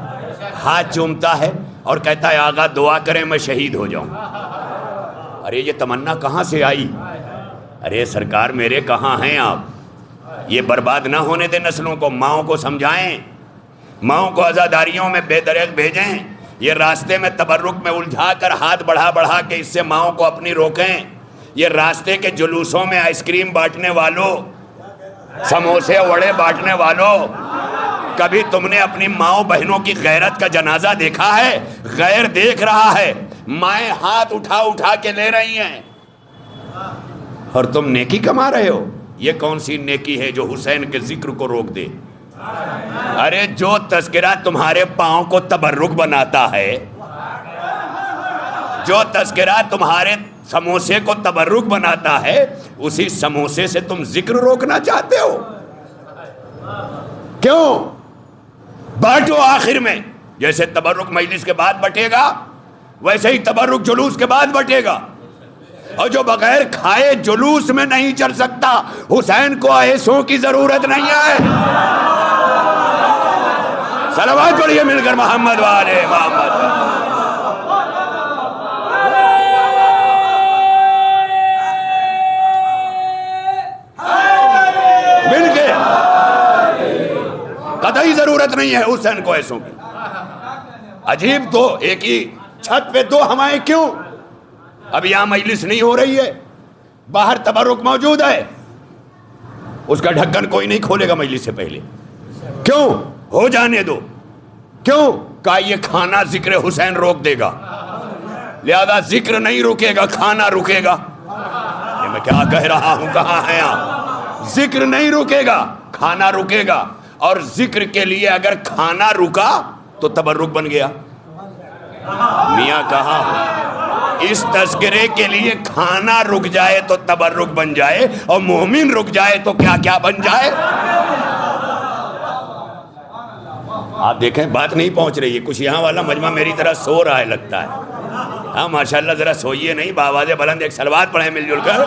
ہاتھ چومتا ہے اور کہتا ہے آقا دعا کریں میں شہید ہو جاؤں. ارے یہ تمنا کہاں سے آئی؟ ارے سرکار میرے کہاں ہیں آپ؟ یہ برباد نہ ہونے دیں نسلوں کو. ماؤں کو سمجھائیں، ماؤں کو عزاداریوں میں بے دریغ بھیجیں. یہ راستے میں تبرک میں الجھا کر ہاتھ بڑھا بڑھا کے اس سے ماؤں کو اپنی روکیں. یہ راستے کے جلوسوں میں آئس کریم بانٹنے والوں، سموسے وڑے بانٹنے والوں، کبھی تم نے اپنی ماؤں بہنوں کی غیرت کا جنازہ دیکھا ہے؟ غیر دیکھ رہا ہے، مائیں ہاتھ اٹھا اٹھا کے لے رہی ہیں اور تم نیکی کما رہے ہو. یہ کون سی نیکی ہے جو حسین کے ذکر کو روک دے؟ ارے جو تذکرہ تمہارے پاؤں کو تبرک بناتا ہے، جو تذکرہ تمہارے سموسے کو تبرک بناتا ہے، اسی سموسے سے تم ذکر روکنا چاہتے ہو. کیوں؟ بانٹو آخر میں. جیسے تبرک مجلس کے بعد بٹے گا ویسے ہی تبرک جلوس کے بعد بٹے گا. اور جو بغیر کھائے جلوس میں نہیں چل سکتا، حسین کو ایسوں کی ضرورت نہیں ہے. صلوات پڑھیے مل کر محمد والے محمد. مل کے قطعی ضرورت نہیں ہے حسین کو ایسوں کی. عجیب تو ایک ہی چھت پہ دو ہوائیں کیوں؟ اب یہاں مجلس نہیں ہو رہی ہے، باہر تبرک موجود ہے، اس کا ڈھکن کوئی نہیں کھولے گا مجلس سے پہلے. کیوں؟ ہو جانے دو. کیوں؟ کہ یہ کھانا ذکر حسین روک دے گا، لہذا ذکر نہیں رکے گا، کھانا رکے گا. یہ میں کیا کہہ رہا ہوں؟ کہاں ہیں آپ؟ ذکر نہیں رکے گا، کھانا رکے گا. اور ذکر کے لیے اگر کھانا رکا تو تبرک بن گیا. میاں کہاں ہو؟ اس تذکرے کے لیے کھانا رک جائے تو تبرک بن جائے، اور مومن رک جائے تو کیا کیا بن جائے. آپ دیکھیں بات نہیں پہنچ رہی ہے. کچھ یہاں والا مجمع میری طرح سو رہا ہے لگتا ہے. ہاں ماشاءاللہ ذرا سوئیے نہیں، بآواز بلند ایک صلوات پڑھیں مل جل کر.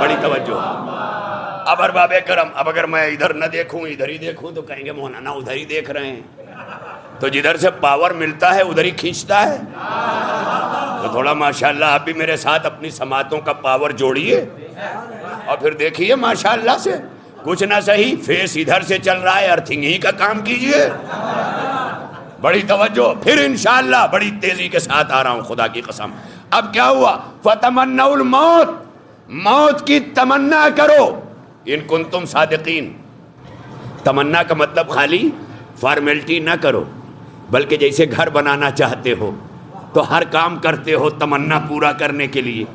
بڑی توجہ. اب ارباب کرم، اب اگر میں ادھر نہ دیکھوں ادھر ہی دیکھوں تو کہیں گے مولانا ادھر ہی دیکھ رہے ہیں. تو جدھر سے پاور ملتا ہے ادھر ہی کھینچتا ہے. تو تھوڑا ماشاءاللہ آپ بھی میرے ساتھ اپنی سماعتوں کا پاور جوڑیے اور پھر دیکھیے ماشاءاللہ سے کچھ نہ صحیح فیس ادھر سے چل رہا ہے، ارتھنگ ہی کا کام کیجئے. بڑی توجہ. پھر انشاءاللہ بڑی تیزی کے ساتھ آ رہا ہوں خدا کی قسم. اب کیا ہوا؟ فتمنوا الموت، موت کی تمنا کرو ان کنتم صادقین. تمنا کا مطلب خالی فارمیلٹی نہ کرو، بلکہ جیسے گھر بنانا چاہتے ہو تو ہر کام کرتے ہو تمنا پورا کرنے کے لیے.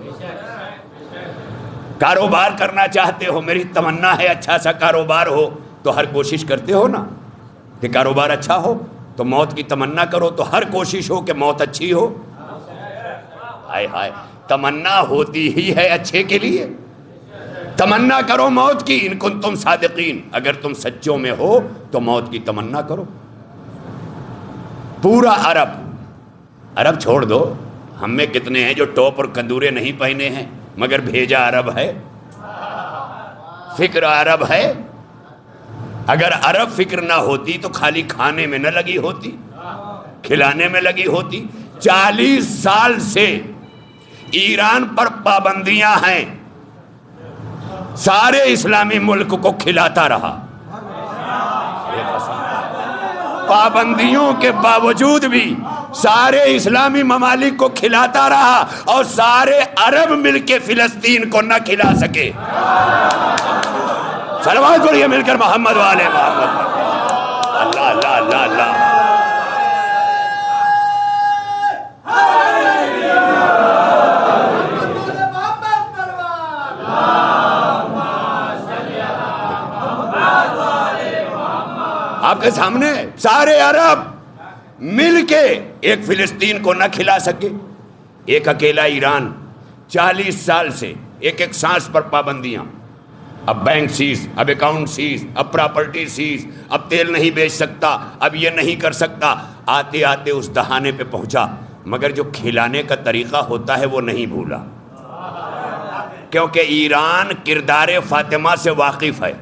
کاروبار کرنا چاہتے ہو، میری تمنا ہے اچھا سا کاروبار ہو، تو ہر کوشش کرتے ہو نا کہ کاروبار اچھا ہو. تو موت کی تمنا کرو تو ہر کوشش ہو کہ موت اچھی ہو. ہائے ہائے، تمنا ہوتی ہی ہے اچھے کے لیے. تمنا کرو موت کی ان کنتم صادقین، اگر تم سچوں میں ہو تو موت کی تمنا کرو. پورا عرب چھوڑ دو، ہم میں کتنے ہیں جو ٹوپ اور کندورے نہیں پہنے ہیں مگر بھیجا عرب ہے، فکر عرب ہے. اگر عرب فکر نہ ہوتی تو خالی کھانے میں نہ لگی ہوتی، کھلانے میں لگی ہوتی. 40 سال سے ایران پر پابندیاں ہیں، سارے اسلامی ملک کو کھلاتا رہا. پابندیوں کے باوجود بھی سارے اسلامی ممالک کو کھلاتا رہا، اور سارے عرب مل کے فلسطین کو نہ کھلا سکے. صلوات پڑھیے مل کر محمد والے محمد. اللہ اللہ اللہ اللہ. کے سامنے سارے عرب مل کے ایک فلسطین کو نہ کھلا سکے، ایک اکیلا ایران 40 سال سے ایک ایک سانس پر پابندیاں، اب بینک سیز، اب اکاؤنٹ سیز، اب پراپرٹی سیز، اب تیل نہیں بیچ سکتا، اب یہ نہیں کر سکتا، آتے آتے اس دہانے پہ پہنچا، مگر جو کھلانے کا طریقہ ہوتا ہے وہ نہیں بھولا، کیونکہ ایران کردار فاطمہ سے واقف ہے۔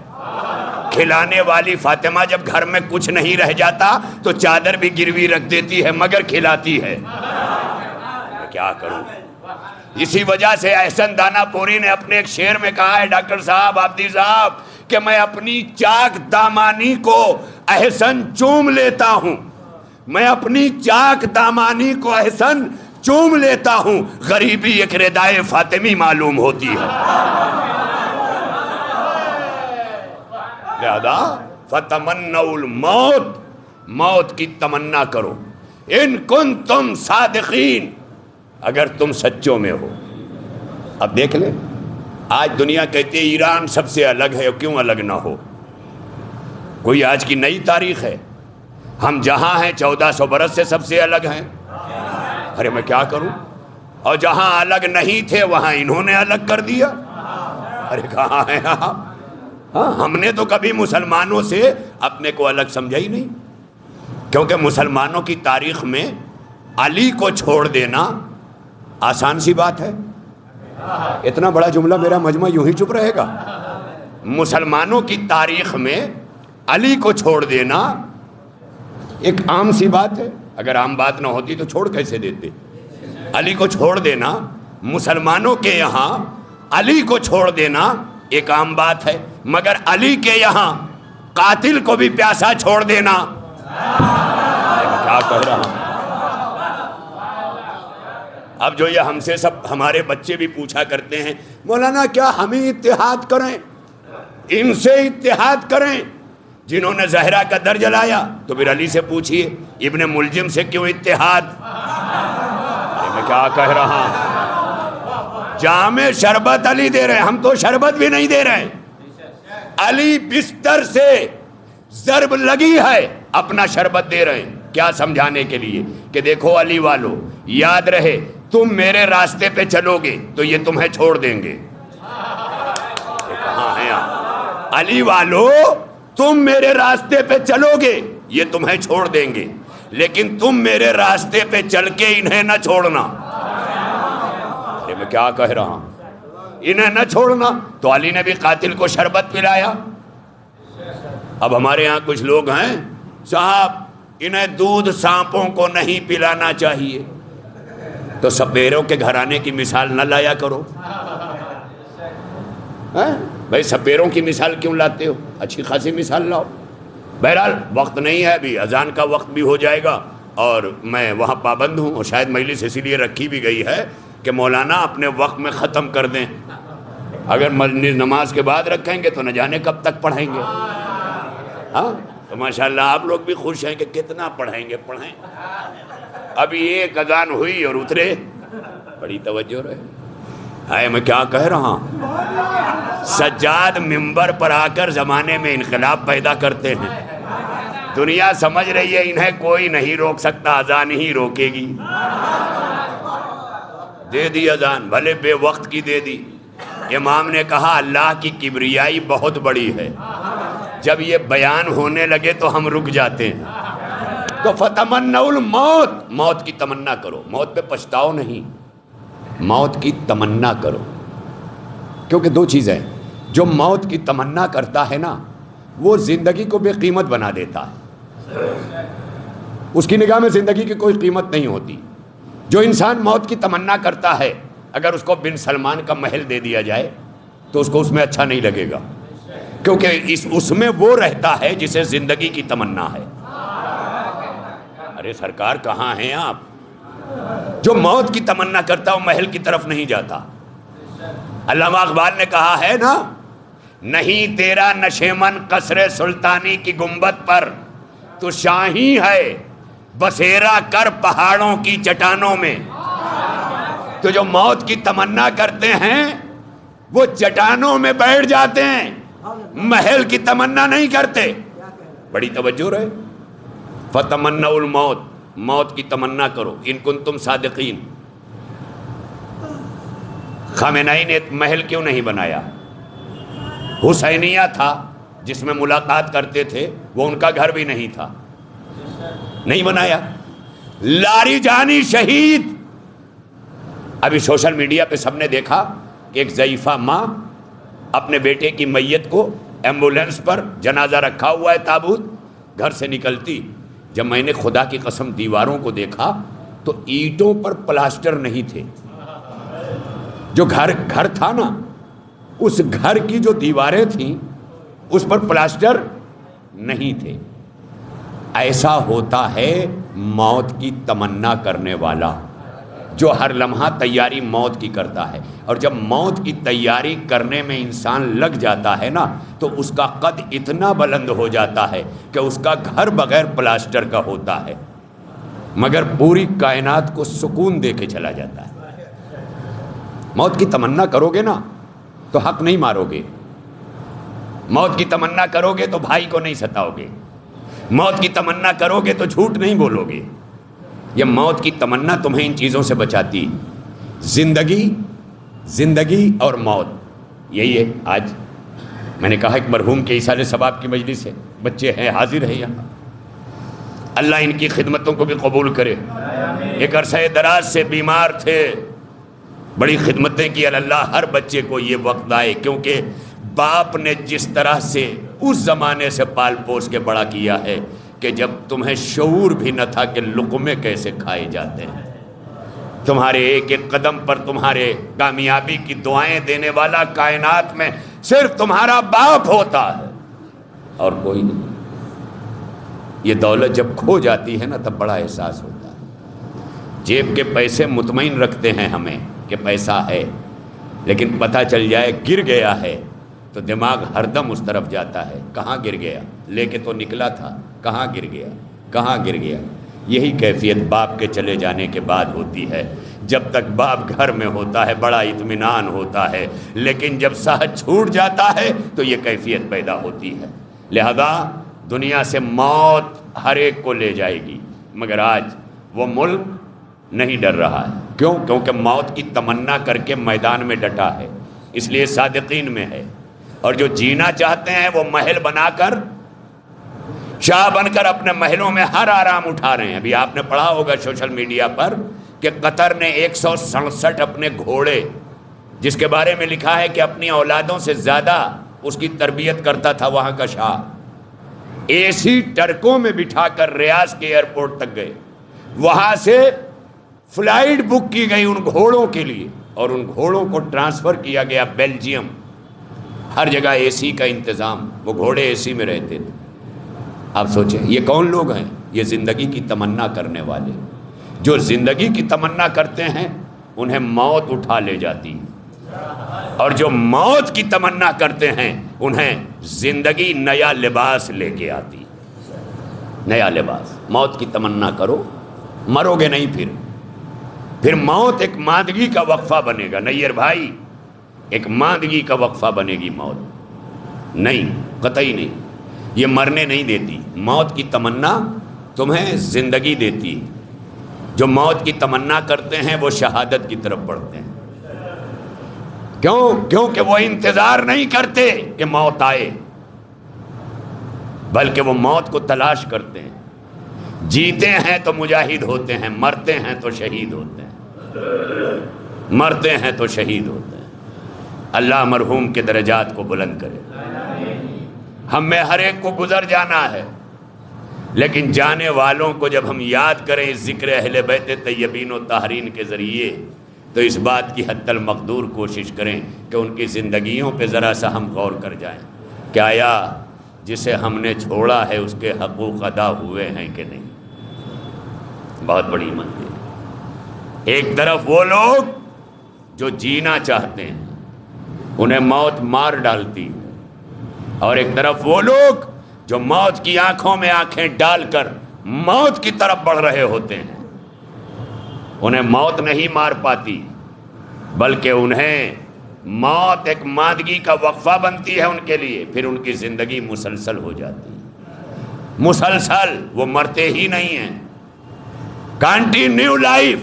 کھلانے والی فاطمہ جب گھر میں کچھ نہیں رہ جاتا تو چادر بھی گروی رکھ دیتی ہے مگر کھلاتی ہے۔ میں کیا کروں؟ اسی وجہ سے احسن دانا پوری نے اپنے ایک شعر میں کہا ہے، ڈاکٹر صاحب، آبدی صاحب، کہ میں اپنی چاک دامانی کو احسن چوم لیتا ہوں، میں اپنی چاک دامانی کو احسن چوم لیتا ہوں، غریبی ایک ردائے فاطمی معلوم ہوتی ہے۔ لہذا فتمنوا الموت، موت کی تمنا کرو، ان کنتم صادقین، اگر تم سچوں میں ہو۔ اب دیکھ لیں، آج دنیا کہتی ہے ایران سب سے الگ ہے، کیوں الگ نہ ہو؟ کوئی آج کی نئی تاریخ ہے؟ ہم جہاں ہیں 1400 برس سے سب سے الگ ہیں۔ ارے میں کیا کروں؟ اور جہاں الگ نہیں تھے وہاں انہوں نے الگ کر دیا۔ ارے کہاں ہیں آپ؟ ہم نے تو کبھی مسلمانوں سے اپنے کو الگ سمجھا ہی نہیں، کیونکہ مسلمانوں کی تاریخ میں علی کو چھوڑ دینا آسان سی بات ہے۔ اتنا بڑا جملہ میرا مجمع یوں ہی چپ رہے گا؟ مسلمانوں کی تاریخ میں علی کو چھوڑ دینا ایک عام سی بات ہے، اگر عام بات نہ ہوتی تو چھوڑ کیسے دیتے؟ علی کو چھوڑ دینا مسلمانوں کے یہاں، علی کو چھوڑ دینا ایک عام بات ہے، مگر علی کے یہاں قاتل کو بھی پیاسا چھوڑ دینا، کیا کہہ رہا ہوں؟ اب جو یہ ہم سے سب ہمارے بچے بھی پوچھا کرتے ہیں، مولانا کیا ہمیں اتحاد کریں؟ ان سے اتحاد کریں جنہوں نے زہرا کا در جلایا، تو پھر علی سے پوچھئے ابن ملجم سے کیوں اتحاد؟ میں کیا کہہ رہا ہوں؟ جام شربت علی دے رہے ہیں، ہم تو شربت بھی نہیں دے رہے ہیں۔ علی بستر سے ضرب لگی ہے اپنا شربت دے رہے ہیں، کیا سمجھانے کے لیے کہ دیکھو علی والو، یاد رہے تم میرے راستے پہ چلو گے تو یہ تمہیں چھوڑ دیں گے۔ کہاں ہیں آپ؟ علی والو، تم میرے راستے پہ چلو گے یہ تمہیں چھوڑ دیں گے، لیکن تم میرے راستے پہ چل کے انہیں نہ چھوڑنا۔ میں کیا کہہ رہا ہوں؟ انہیں نہ چھوڑنا۔ تو علی نے بھی قاتل کو شربت پلایا۔ اب ہمارے ہاں کچھ لوگ ہیں، صاحب انہیں دودھ سانپوں کو نہیں پلانا چاہیے، تو سپیروں کے گھرانے کی مثال نہ لایا کرو۔ بھائی سپیروں کی مثال کیوں لاتے ہو؟ اچھی خاصی مثال لاؤ۔ بہرحال وقت نہیں ہے ابھی، اذان کا وقت بھی ہو جائے گا اور میں وہاں پابند ہوں، اور شاید مجلس اسی لیے رکھی بھی گئی ہے کہ مولانا اپنے وقت میں ختم کر دیں۔ اگر نماز کے بعد رکھیں گے تو نہ جانے کب تک پڑھیں گے۔ ہاں تو ماشاءاللہ آپ لوگ بھی خوش ہیں کہ کتنا پڑھیں گے، پڑھیں۔ ابھی ایک اذان ہوئی اور اترے، بڑی توجہ رہے۔ ہائے میں کیا کہہ رہا ہوں؟ سجاد منبر پر آ کر زمانے میں انقلاب پیدا کرتے ہیں۔ دنیا سمجھ رہی ہے انہیں کوئی نہیں روک سکتا، اذان ہی روکے گی۔ دے دی اذان، بھلے بے وقت کی دے دی۔ امام نے کہا اللہ کی کبریائی بہت بڑی ہے، جب یہ بیان ہونے لگے تو ہم رک جاتے ہیں۔ تو فتمنوا الموت، موت کی تمنا کرو، موت پہ پچھتاؤ نہیں، موت کی تمنا کرو۔ کیونکہ دو چیزیں، جو موت کی تمنا کرتا ہے نا وہ زندگی کو بے قیمت بنا دیتا ہے، اس کی نگاہ میں زندگی کی کوئی قیمت نہیں ہوتی۔ جو انسان موت کی تمنا کرتا ہے، اگر اس کو بن سلمان کا محل دے دیا جائے تو اس کو اس میں اچھا نہیں لگے گا، کیونکہ اس میں وہ رہتا ہے جسے زندگی کی تمنا ہے۔ ارے سرکار کہاں ہیں آپ؟ جو موت کی تمنا کرتا وہ محل کی طرف نہیں جاتا۔ علامہ اقبال نے کہا ہے نا، نہیں تیرا نشیمن قصر سلطانی کی گنبد پر، تو شاہی ہے بسیرا کر پہاڑوں کی چٹانوں میں۔ تو جو موت کی تمنا کرتے ہیں وہ چٹانوں میں بیٹھ جاتے ہیں، محل کی تمنا نہیں کرتے۔ بڑی توجہ رہے. فتمنوا الموت، موت کی تمنا کرو ان کنتم صادقین. خامنئی نے محل کیوں نہیں بنایا؟ حسینیہ تھا جس میں ملاقات کرتے تھے، وہ ان کا گھر بھی نہیں تھا، نہیں بنایا. لاری جانی شہید. ابھی سوشل میڈیا پہ سب نے دیکھا کہ ایک ضعیفہ ماں اپنے بیٹے کی میت کو ایمبولینس پر، جنازہ رکھا ہوا ہے تابوت، گھر سے نکلتی. جب میں نے خدا کی قسم دیواروں کو دیکھا تو اینٹوں پر پلاسٹر نہیں تھے. جو گھر تھا نا، اس گھر کی جو دیواریں تھیں اس پر پلاسٹر نہیں تھے. ایسا ہوتا ہے موت کی تمنا کرنے والا، جو ہر لمحہ تیاری موت کی کرتا ہے. اور جب موت کی تیاری کرنے میں انسان لگ جاتا ہے نا تو اس کا قد اتنا بلند ہو جاتا ہے کہ اس کا گھر بغیر پلاسٹر کا ہوتا ہے، مگر پوری کائنات کو سکون دے کے چلا جاتا ہے. موت کی تمنا کرو گے نا تو حق نہیں مارو گے. موت کی تمنا کرو گے تو بھائی کو نہیں ستاؤ گے. موت کی تمنا کرو گے تو جھوٹ نہیں بولو گے. یہ موت کی تمنا تمہیں ان چیزوں سے بچاتی. زندگی اور موت، یہی ہے. آج میں نے کہا ایک مرحوم کے ایصال ثواب کی مجلس ہے، بچے ہیں، حاضر ہیں یہاں. اللہ ان کی خدمتوں کو بھی قبول کرے. ایک عرصہ دراز سے بیمار تھے، بڑی خدمتیں کی. اللہ ہر بچے کو یہ وقت آئے، کیونکہ باپ نے جس طرح سے اس زمانے سے پال پوس کے بڑا کیا ہے کہ جب تمہیں شعور بھی نہ تھا کہ لقمے کیسے کھائے جاتے ہیں. تمہارے ایک ایک قدم پر تمہارے کامیابی کی دعائیں دینے والا کائنات میں صرف تمہارا باپ ہوتا ہے اور کوئی نہیں. یہ دولت جب کھو جاتی ہے نا تب بڑا احساس ہوتا ہے. جیب کے پیسے مطمئن رکھتے ہیں ہمیں کہ پیسہ ہے، لیکن پتہ چل جائے گر گیا ہے تو دماغ ہر دم اس طرف جاتا ہے. کہاں گر گیا؟ لے کے تو نکلا تھا، کہاں گر گیا، کہاں گر گیا. یہی کیفیت باپ کے چلے جانے کے بعد ہوتی ہے. جب تک باپ گھر میں ہوتا ہے بڑا اطمینان ہوتا ہے، لیکن جب ساتھ چھوٹ جاتا ہے تو یہ کیفیت پیدا ہوتی ہے. لہذا دنیا سے موت ہر ایک کو لے جائے گی، مگر آج وہ ملک نہیں ڈر رہا ہے. کیوں؟ کیونکہ موت کی تمنا کر کے میدان میں ڈٹا ہے، اس لیے صادقین میں ہے. اور جو جینا چاہتے ہیں وہ محل بنا کر، شاہ بن کر اپنے محلوں میں ہر آرام اٹھا رہے ہیں. ابھی آپ نے پڑھا ہوگا سوشل میڈیا پر کہ قطر نے 167 اپنے گھوڑے، جس کے بارے میں لکھا ہے کہ اپنی اولادوں سے زیادہ اس کی تربیت کرتا تھا وہاں کا شاہ، اے سی ٹرکوں میں بٹھا کر ریاض کے ایئرپورٹ تک گئے. وہاں سے فلائٹ بک کی گئی ان گھوڑوں کے لیے اور ان گھوڑوں کو ٹرانسفر کیا گیا بیلجیم. ہر جگہ اے سی کا انتظام، وہ گھوڑے اے سی میں رہتے تھے. آپ سوچیں یہ کون لوگ ہیں؟ یہ زندگی کی تمنا کرنے والے. جو زندگی کی تمنا کرتے ہیں انہیں موت اٹھا لے جاتی ہے، اور جو موت کی تمنا کرتے ہیں انہیں زندگی نیا لباس لے کے آتی. نیا لباس. موت کی تمنا کرو، مرو گے نہیں. پھر موت ایک ماندگی کا وقفہ بنے گا. نیر بھائی، ایک ماندگی کا وقفہ بنے گی موت. نہیں، قطعی نہیں. یہ مرنے نہیں دیتی. موت کی تمنا تمہیں زندگی دیتی. جو موت کی تمنا کرتے ہیں وہ شہادت کی طرف بڑھتے ہیں. کیوں؟ کیونکہ وہ انتظار نہیں کرتے کہ موت آئے، بلکہ وہ موت کو تلاش کرتے ہیں. جیتے ہیں تو مجاہد ہوتے ہیں، مرتے ہیں تو شہید ہوتے ہیں. مرتے ہیں تو شہید ہوتے ہیں. اللہ مرحوم کے درجات کو بلند کرے. ہم میں ہر ایک کو گزر جانا ہے، لیکن جانے والوں کو جب ہم یاد کریں اس ذکر اہل بیت طیبین و طاہرین کے ذریعے تو اس بات کی حد المقدور کوشش کریں کہ ان کی زندگیوں پہ ذرا سا ہم غور کر جائیں کہ آیا جسے ہم نے چھوڑا ہے اس کے حقوق ادا ہوئے ہیں کہ نہیں. بہت بڑی منزل. ایک طرف وہ لوگ جو جینا چاہتے ہیں انہیں موت مار ڈالتی، اور ایک طرف وہ لوگ جو موت کی آنکھوں میں آنکھیں ڈال کر موت کی طرف بڑھ رہے ہوتے ہیں. انہیں موت نہیں مار پاتی، بلکہ انہیں موت ایک ماندگی کا وقفہ بنتی ہے ان کے لیے. پھر ان کی زندگی مسلسل ہو جاتی ہے. مسلسل، وہ مرتے ہی نہیں ہیں. Continue life.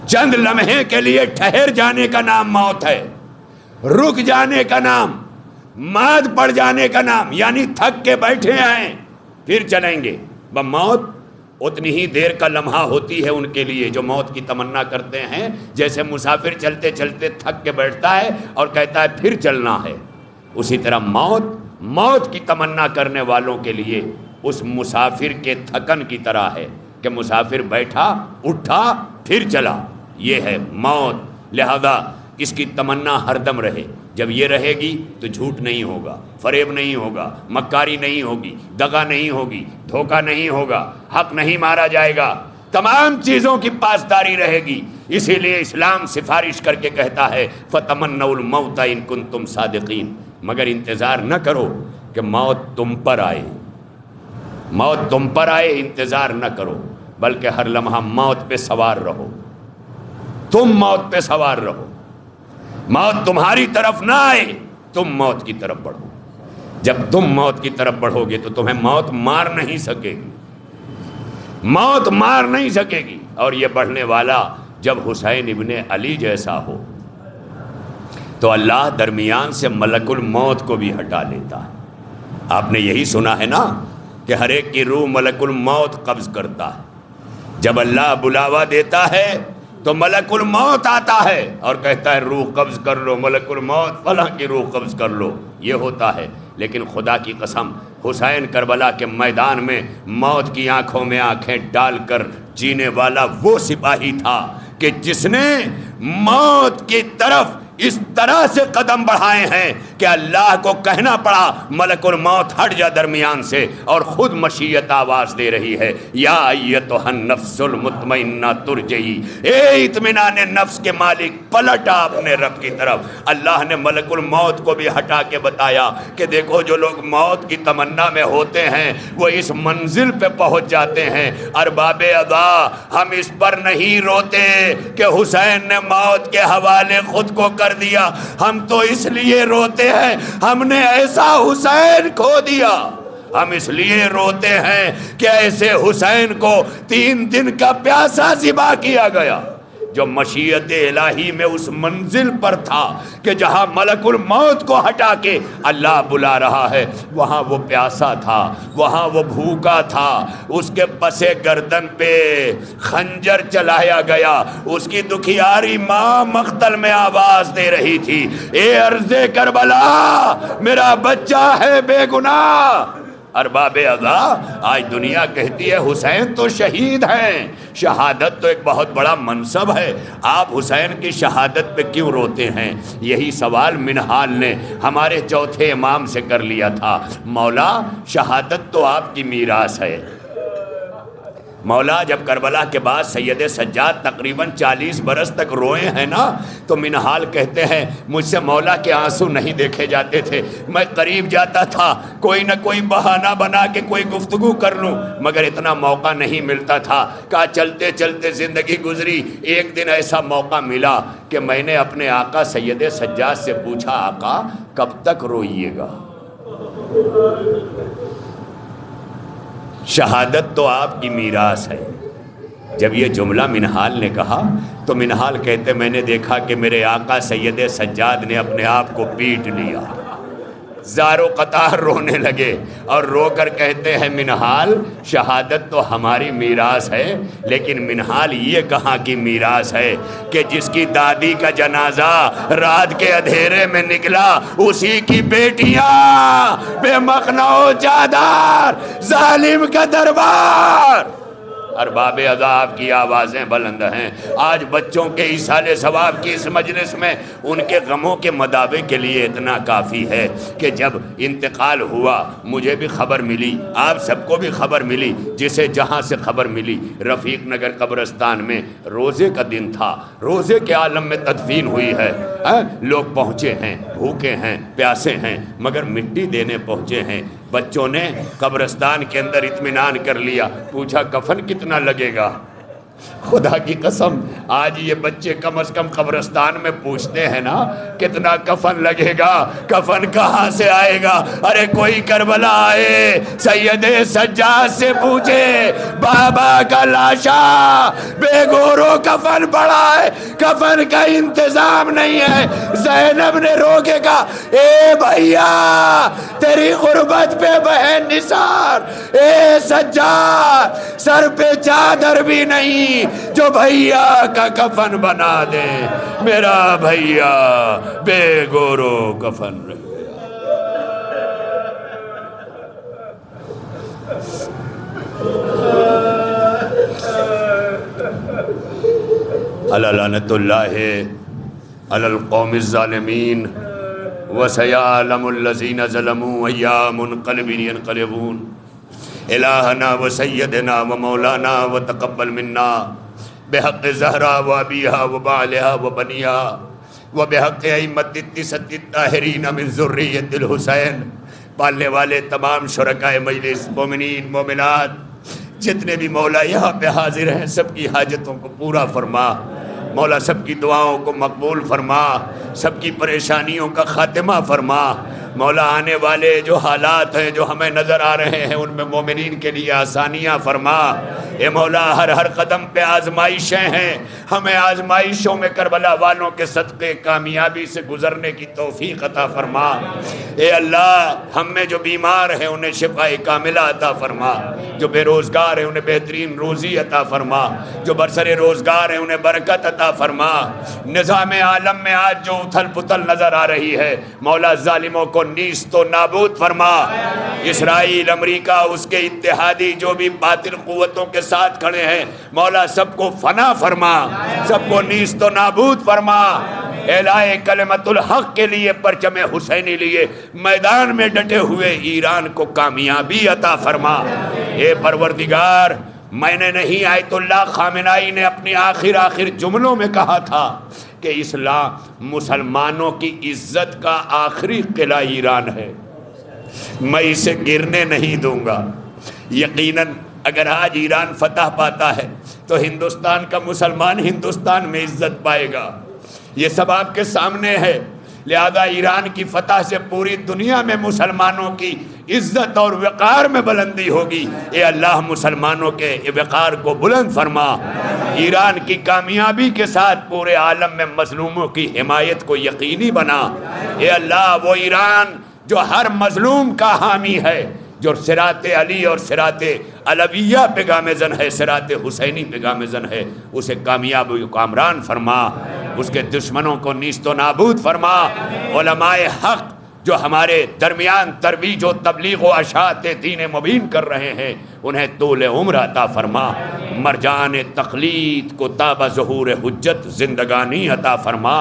چند لمحے کے لیے ٹھہر جانے کا نام موت ہے، رک جانے کا نام، ماد پڑ جانے کا نام، یعنی تھک کے بیٹھے ہیں پھر چلیں گے. موت اتنی ہی دیر کا لمحہ ہوتی ہے ان کے لیے جو موت کی تمنا کرتے ہیں. جیسے مسافر چلتے چلتے تھک کے بیٹھتا ہے اور کہتا ہے پھر چلنا ہے، اسی طرح موت کی تمنا کرنے والوں کے لیے اس مسافر کے تھکن کی طرح ہے کہ مسافر بیٹھا اٹھا پھر چلا. یہ ہے موت. لہذا اس کی تمنا ہر دم رہے. جب یہ رہے گی تو جھوٹ نہیں ہوگا، فریب نہیں ہوگا، مکاری نہیں ہوگی، دغا نہیں ہوگی، دھوکہ نہیں ہوگا، حق نہیں مارا جائے گا، تمام چیزوں کی پاسداری رہے گی. اسی لیے اسلام سفارش کر کے کہتا ہے فَتَمَنَّوُا الْمَوْتَ إِن كُنتُمْ صَادِقِينَ. مگر انتظار نہ کرو کہ موت تم پر آئے، موت تم پر آئے انتظار نہ کرو، بلکہ ہر لمحہ موت پہ سوار رہو. تم موت پہ سوار رہو، موت تمہاری طرف نہ آئے، تم موت کی طرف بڑھو. جب تم موت کی طرف بڑھو گے تو تمہیں موت مار نہیں سکے گی، موت مار نہیں سکے گی. اور یہ بڑھنے والا جب حسین ابن علی جیسا ہو تو اللہ درمیان سے ملک الموت کو بھی ہٹا لیتا ہے. آپ نے یہی سنا ہے نا کہ ہر ایک کی روح ملک الموت قبض کرتا ہے. جب اللہ بلاوا دیتا ہے تو ملک الموت آتا ہے اور کہتا ہے روح قبض کر لو، ملک الموت فلاں کی روح قبض کر لو. یہ ہوتا ہے. لیکن خدا کی قسم حسین کربلا کے میدان میں موت کی آنکھوں میں آنکھیں ڈال کر جینے والا وہ سپاہی تھا کہ جس نے موت کی طرف اس طرح سے قدم بڑھائے ہیں کہ اللہ کو کہنا پڑا ملک الموت ہٹ جا درمیان سے، اور خود مشیت آواز دے رہی ہے یا ایتھا النفس المطمئنہ ترجعی، اے اطمینان نفس کے مالک پلٹ آ اپنے رب کی طرف. اللہ نے ملک الموت کو بھی ہٹا کے بتایا کہ دیکھو جو لوگ موت کی تمنا میں ہوتے ہیں وہ اس منزل پہ پہنچ جاتے ہیں. ارباب ادا، ہم اس پر نہیں روتے کہ حسین نے موت کے حوالے خود کو کر دیا، ہم تو اس لیے روتے ہیں ہم نے ایسا حسین کھو دیا. ہم اس لیے روتے ہیں کہ ایسے حسین کو 3 دن کا پیاسا ذبح کیا گیا جو مشیت الہی میں اس منزل پر تھا کہ جہاں ملک الموت کو ہٹا کے اللہ بلا رہا ہے وہاں وہ پیاسا تھا، وہاں وہ بھوکا تھا. اس کے پسے گردن پہ خنجر چلایا گیا، اس کی دکھیاری ماں مقتل میں آواز دے رہی تھی اے ارض کربلا میرا بچہ ہے بے گناہ. ارباب ادا، آج دنیا کہتی ہے حسین تو شہید ہیں، شہادت تو ایک بہت بڑا منصب ہے، آپ حسین کی شہادت پہ کیوں روتے ہیں؟ یہی سوال منہال نے ہمارے چوتھے امام سے کر لیا تھا. مولا شہادت تو آپ کی میراث ہے. مولا جب کربلا کے بعد سید سجاد تقریباً 40 برس تک روئے ہیں نا تو منہال کہتے ہیں مجھ سے مولا کے آنسو نہیں دیکھے جاتے تھے، میں قریب جاتا تھا کوئی نہ کوئی بہانہ بنا کے کوئی گفتگو کر لوں مگر اتنا موقع نہیں ملتا تھا. کہا چلتے چلتے زندگی گزری، ایک دن ایسا موقع ملا کہ میں نے اپنے آقا سید سجاد سے پوچھا آقا کب تک روئیے گا؟ شہادت تو آپ کی میراث ہے. جب یہ جملہ منہال نے کہا تو منہال کہتے میں نے دیکھا کہ میرے آقا سید سجاد نے اپنے آپ کو پیٹ لیا، زار و قطار رونے لگے اور رو کر کہتے ہیں منہال شہادت تو ہماری میراث ہے لیکن منہال یہ کہاں کی میراث ہے کہ جس کی دادی کا جنازہ رات کے اندھیرے میں نکلا اسی کی بیٹیاں بے مخنہ و چادر ظالم کا دربار. ارباب عذاب کی آوازیں بلند ہیں. آج بچوں کے ایصال ثواب کی اس مجلس میں ان کے غموں کے مداوے کے لیے اتنا کافی ہے کہ جب انتقال ہوا مجھے بھی خبر ملی، آپ سب کو بھی خبر ملی، جسے جہاں سے خبر ملی رفیق نگر قبرستان میں روزے کا دن تھا، روزے کے عالم میں تدفین ہوئی ہے. لوگ پہنچے ہیں، بھوکے ہیں، پیاسے ہیں مگر مٹی دینے پہنچے ہیں. بچوں نے قبرستان کے اندر اطمینان کر لیا، پوچھا کفن کتنا لگے گا؟ خدا کی قسم آج یہ بچے کم از کم قبرستان میں پوچھتے ہیں نا کتنا کفن لگے گا، کفن کہاں سے آئے گا؟ ارے کوئی کربلا آئے سید سجاد سے پوچھے، بابا کا لاشا بے گورو کفن پڑا ہے، کفن کا انتظام نہیں ہے۔ زینب نے رو کے کہا اے بھیا تیری غربت پہ بہن نثار، اے سجاد سر پہ چادر بھی نہیں جو بھیا کا کفن بنا دے، میرا بھیا بے گورو کفن رہ گیا۔ الا لعنۃ اللہ علی القوم الظالمین وسیعلم الذین ظلموا ایا منقلب ینقلبون۔ الہنا و سیدنا و مولانا و تقبل منا بحق زہرا و ابیہا و بعلہا و بنیہا و بحق ائمۃ التسعۃ الطاہرین من ذریۃ الحسین۔ پالنے والے تمام شرکاء مجلس، مومنین مومنات جتنے بھی مولا یہاں پہ حاضر ہیں، سب کی حاجتوں کو پورا فرما مولا، سب کی دعاؤں کو مقبول فرما، سب کی پریشانیوں کا خاتمہ فرما مولا۔ آنے والے جو حالات ہیں جو ہمیں نظر آ رہے ہیں ان میں مومنین کے لیے آسانیاں فرما۔ اے مولا ہر قدم پہ آزمائشیں ہیں، ہمیں آزمائشوں میں کربلا والوں کے صدقے کامیابی سے گزرنے کی توفیق عطا فرما۔ اے اللہ ہم میں جو بیمار ہیں انہیں شفاء کاملہ عطا فرما، جو بے روزگار ہیں انہیں بہترین روزی عطا فرما، جو برسر روزگار ہیں انہیں برکت عطا فرما۔ نظام عالم میں آج جو اتھل پتھل نظر آ رہی ہے مولا ظالموں کو نیست و نابود فرما۔ اسرائیل، امریکہ، اس کے اتحادی جو بھی باطل قوتوں کے ساتھ کھڑے ہیں مولا سب کو فنا فرما، سب کو نیست و نابود فرما۔ اعلائے کلمت الحق کے لیے پرچم حسینی لیے میدان میں ڈٹے ہوئے ایران کو کامیابی عطا فرما۔ اے پروردگار میں نے نہیں، آیت اللہ خامنائی نے اپنی آخر جملوں میں کہا تھا کہ اسلام مسلمانوں کی عزت کا آخری قلعہ ایران ہے، میں اسے گرنے نہیں دوں گا۔ یقیناً اگر آج ایران فتح پاتا ہے تو ہندوستان کا مسلمان ہندوستان میں عزت پائے گا، یہ سب آپ کے سامنے ہے۔ لہذا ایران کی فتح سے پوری دنیا میں مسلمانوں کی عزت اور وقار میں بلندی ہوگی۔ اے اللہ مسلمانوں کے وقار کو بلند فرما، ایران کی کامیابی کے ساتھ پورے عالم میں مظلوموں کی حمایت کو یقینی بنا۔ اے اللہ وہ ایران جو ہر مظلوم کا حامی ہے، جو صراط علی اور صراط علویہ پہ گامزن ہے، صراط حسینی پہ گامزن ہے، اسے کامیاب و کامران فرما، اس کے دشمنوں کو نیست و نابود فرما۔ علماء حق جو ہمارے درمیان ترویج و تبلیغ و اشاعت دین مبین کر رہے ہیں انہیں طول عمر عطا فرما۔ مرجان تقلید کو تاب ظہور حجت زندگانی عطا فرما۔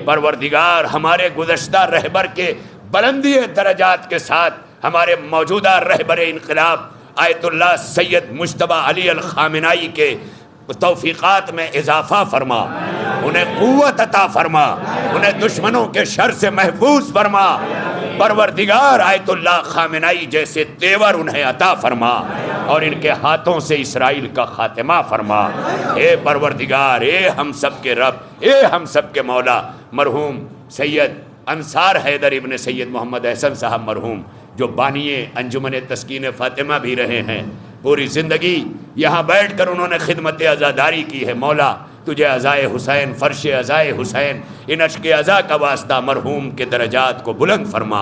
پروردگار ہمارے گزشتہ رہبر کے بلندی درجات کے ساتھ ہمارے موجودہ رہبر انقلاب آیت اللہ سید مجتبی علی الخامنائی کے توفیقات میں اضافہ فرما، انہیں قوت عطا فرما، انہیں دشمنوں کے شر سے محفوظ فرما۔ پروردگار آیت اللہ خامنائی جیسے تیور انہیں عطا فرما اور ان کے ہاتھوں سے اسرائیل کا خاتمہ فرما۔ اے پروردگار، اے ہم سب کے رب، اے ہم سب کے مولا، مرحوم سید انصار حیدر ابن سید محمد احسن صاحب مرحوم جو بانی انجمن تسکین فاطمہ بھی رہے ہیں، پوری زندگی یہاں بیٹھ کر انہوں نے خدمت عزاداری کی ہے، مولا تجھے عزائے حسین، فرش عزائے حسین، ان عشق عزا کا واسطہ مرحوم کے درجات کو بلند فرما،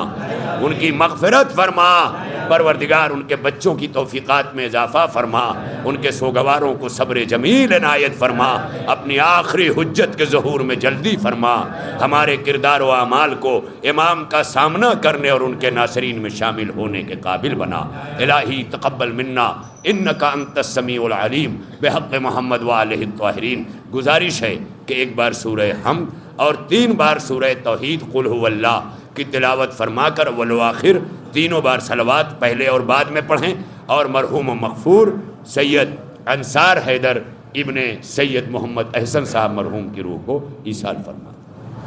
ان کی مغفرت فرما۔ پروردگار ان کے بچوں کی توفیقات میں اضافہ فرما، ان کے سوگواروں کو صبر جمیل عنایت فرما، اپنی آخری حجت کے ظہور میں جلدی فرما، ہمارے کردار و اعمال کو امام کا سامنا کرنے اور ان کے ناصرین میں شامل ہونے کے قابل بنا۔ الہی تقبل منا انکا انت السمیع العلیم بحق محمد وآلہ الطاہرین۔ گزارش ہے کہ ایک بار سورہ حمد اور 3 بار سورہ توحید قل هو اللہ کی تلاوت فرما کر والآخر تینوں بار صلوات پہلے اور بعد میں پڑھیں اور مرحوم و مغفور سید انصار حیدر ابن سید محمد احسن صاحب مرحوم کی روح کو ایصال فرما۔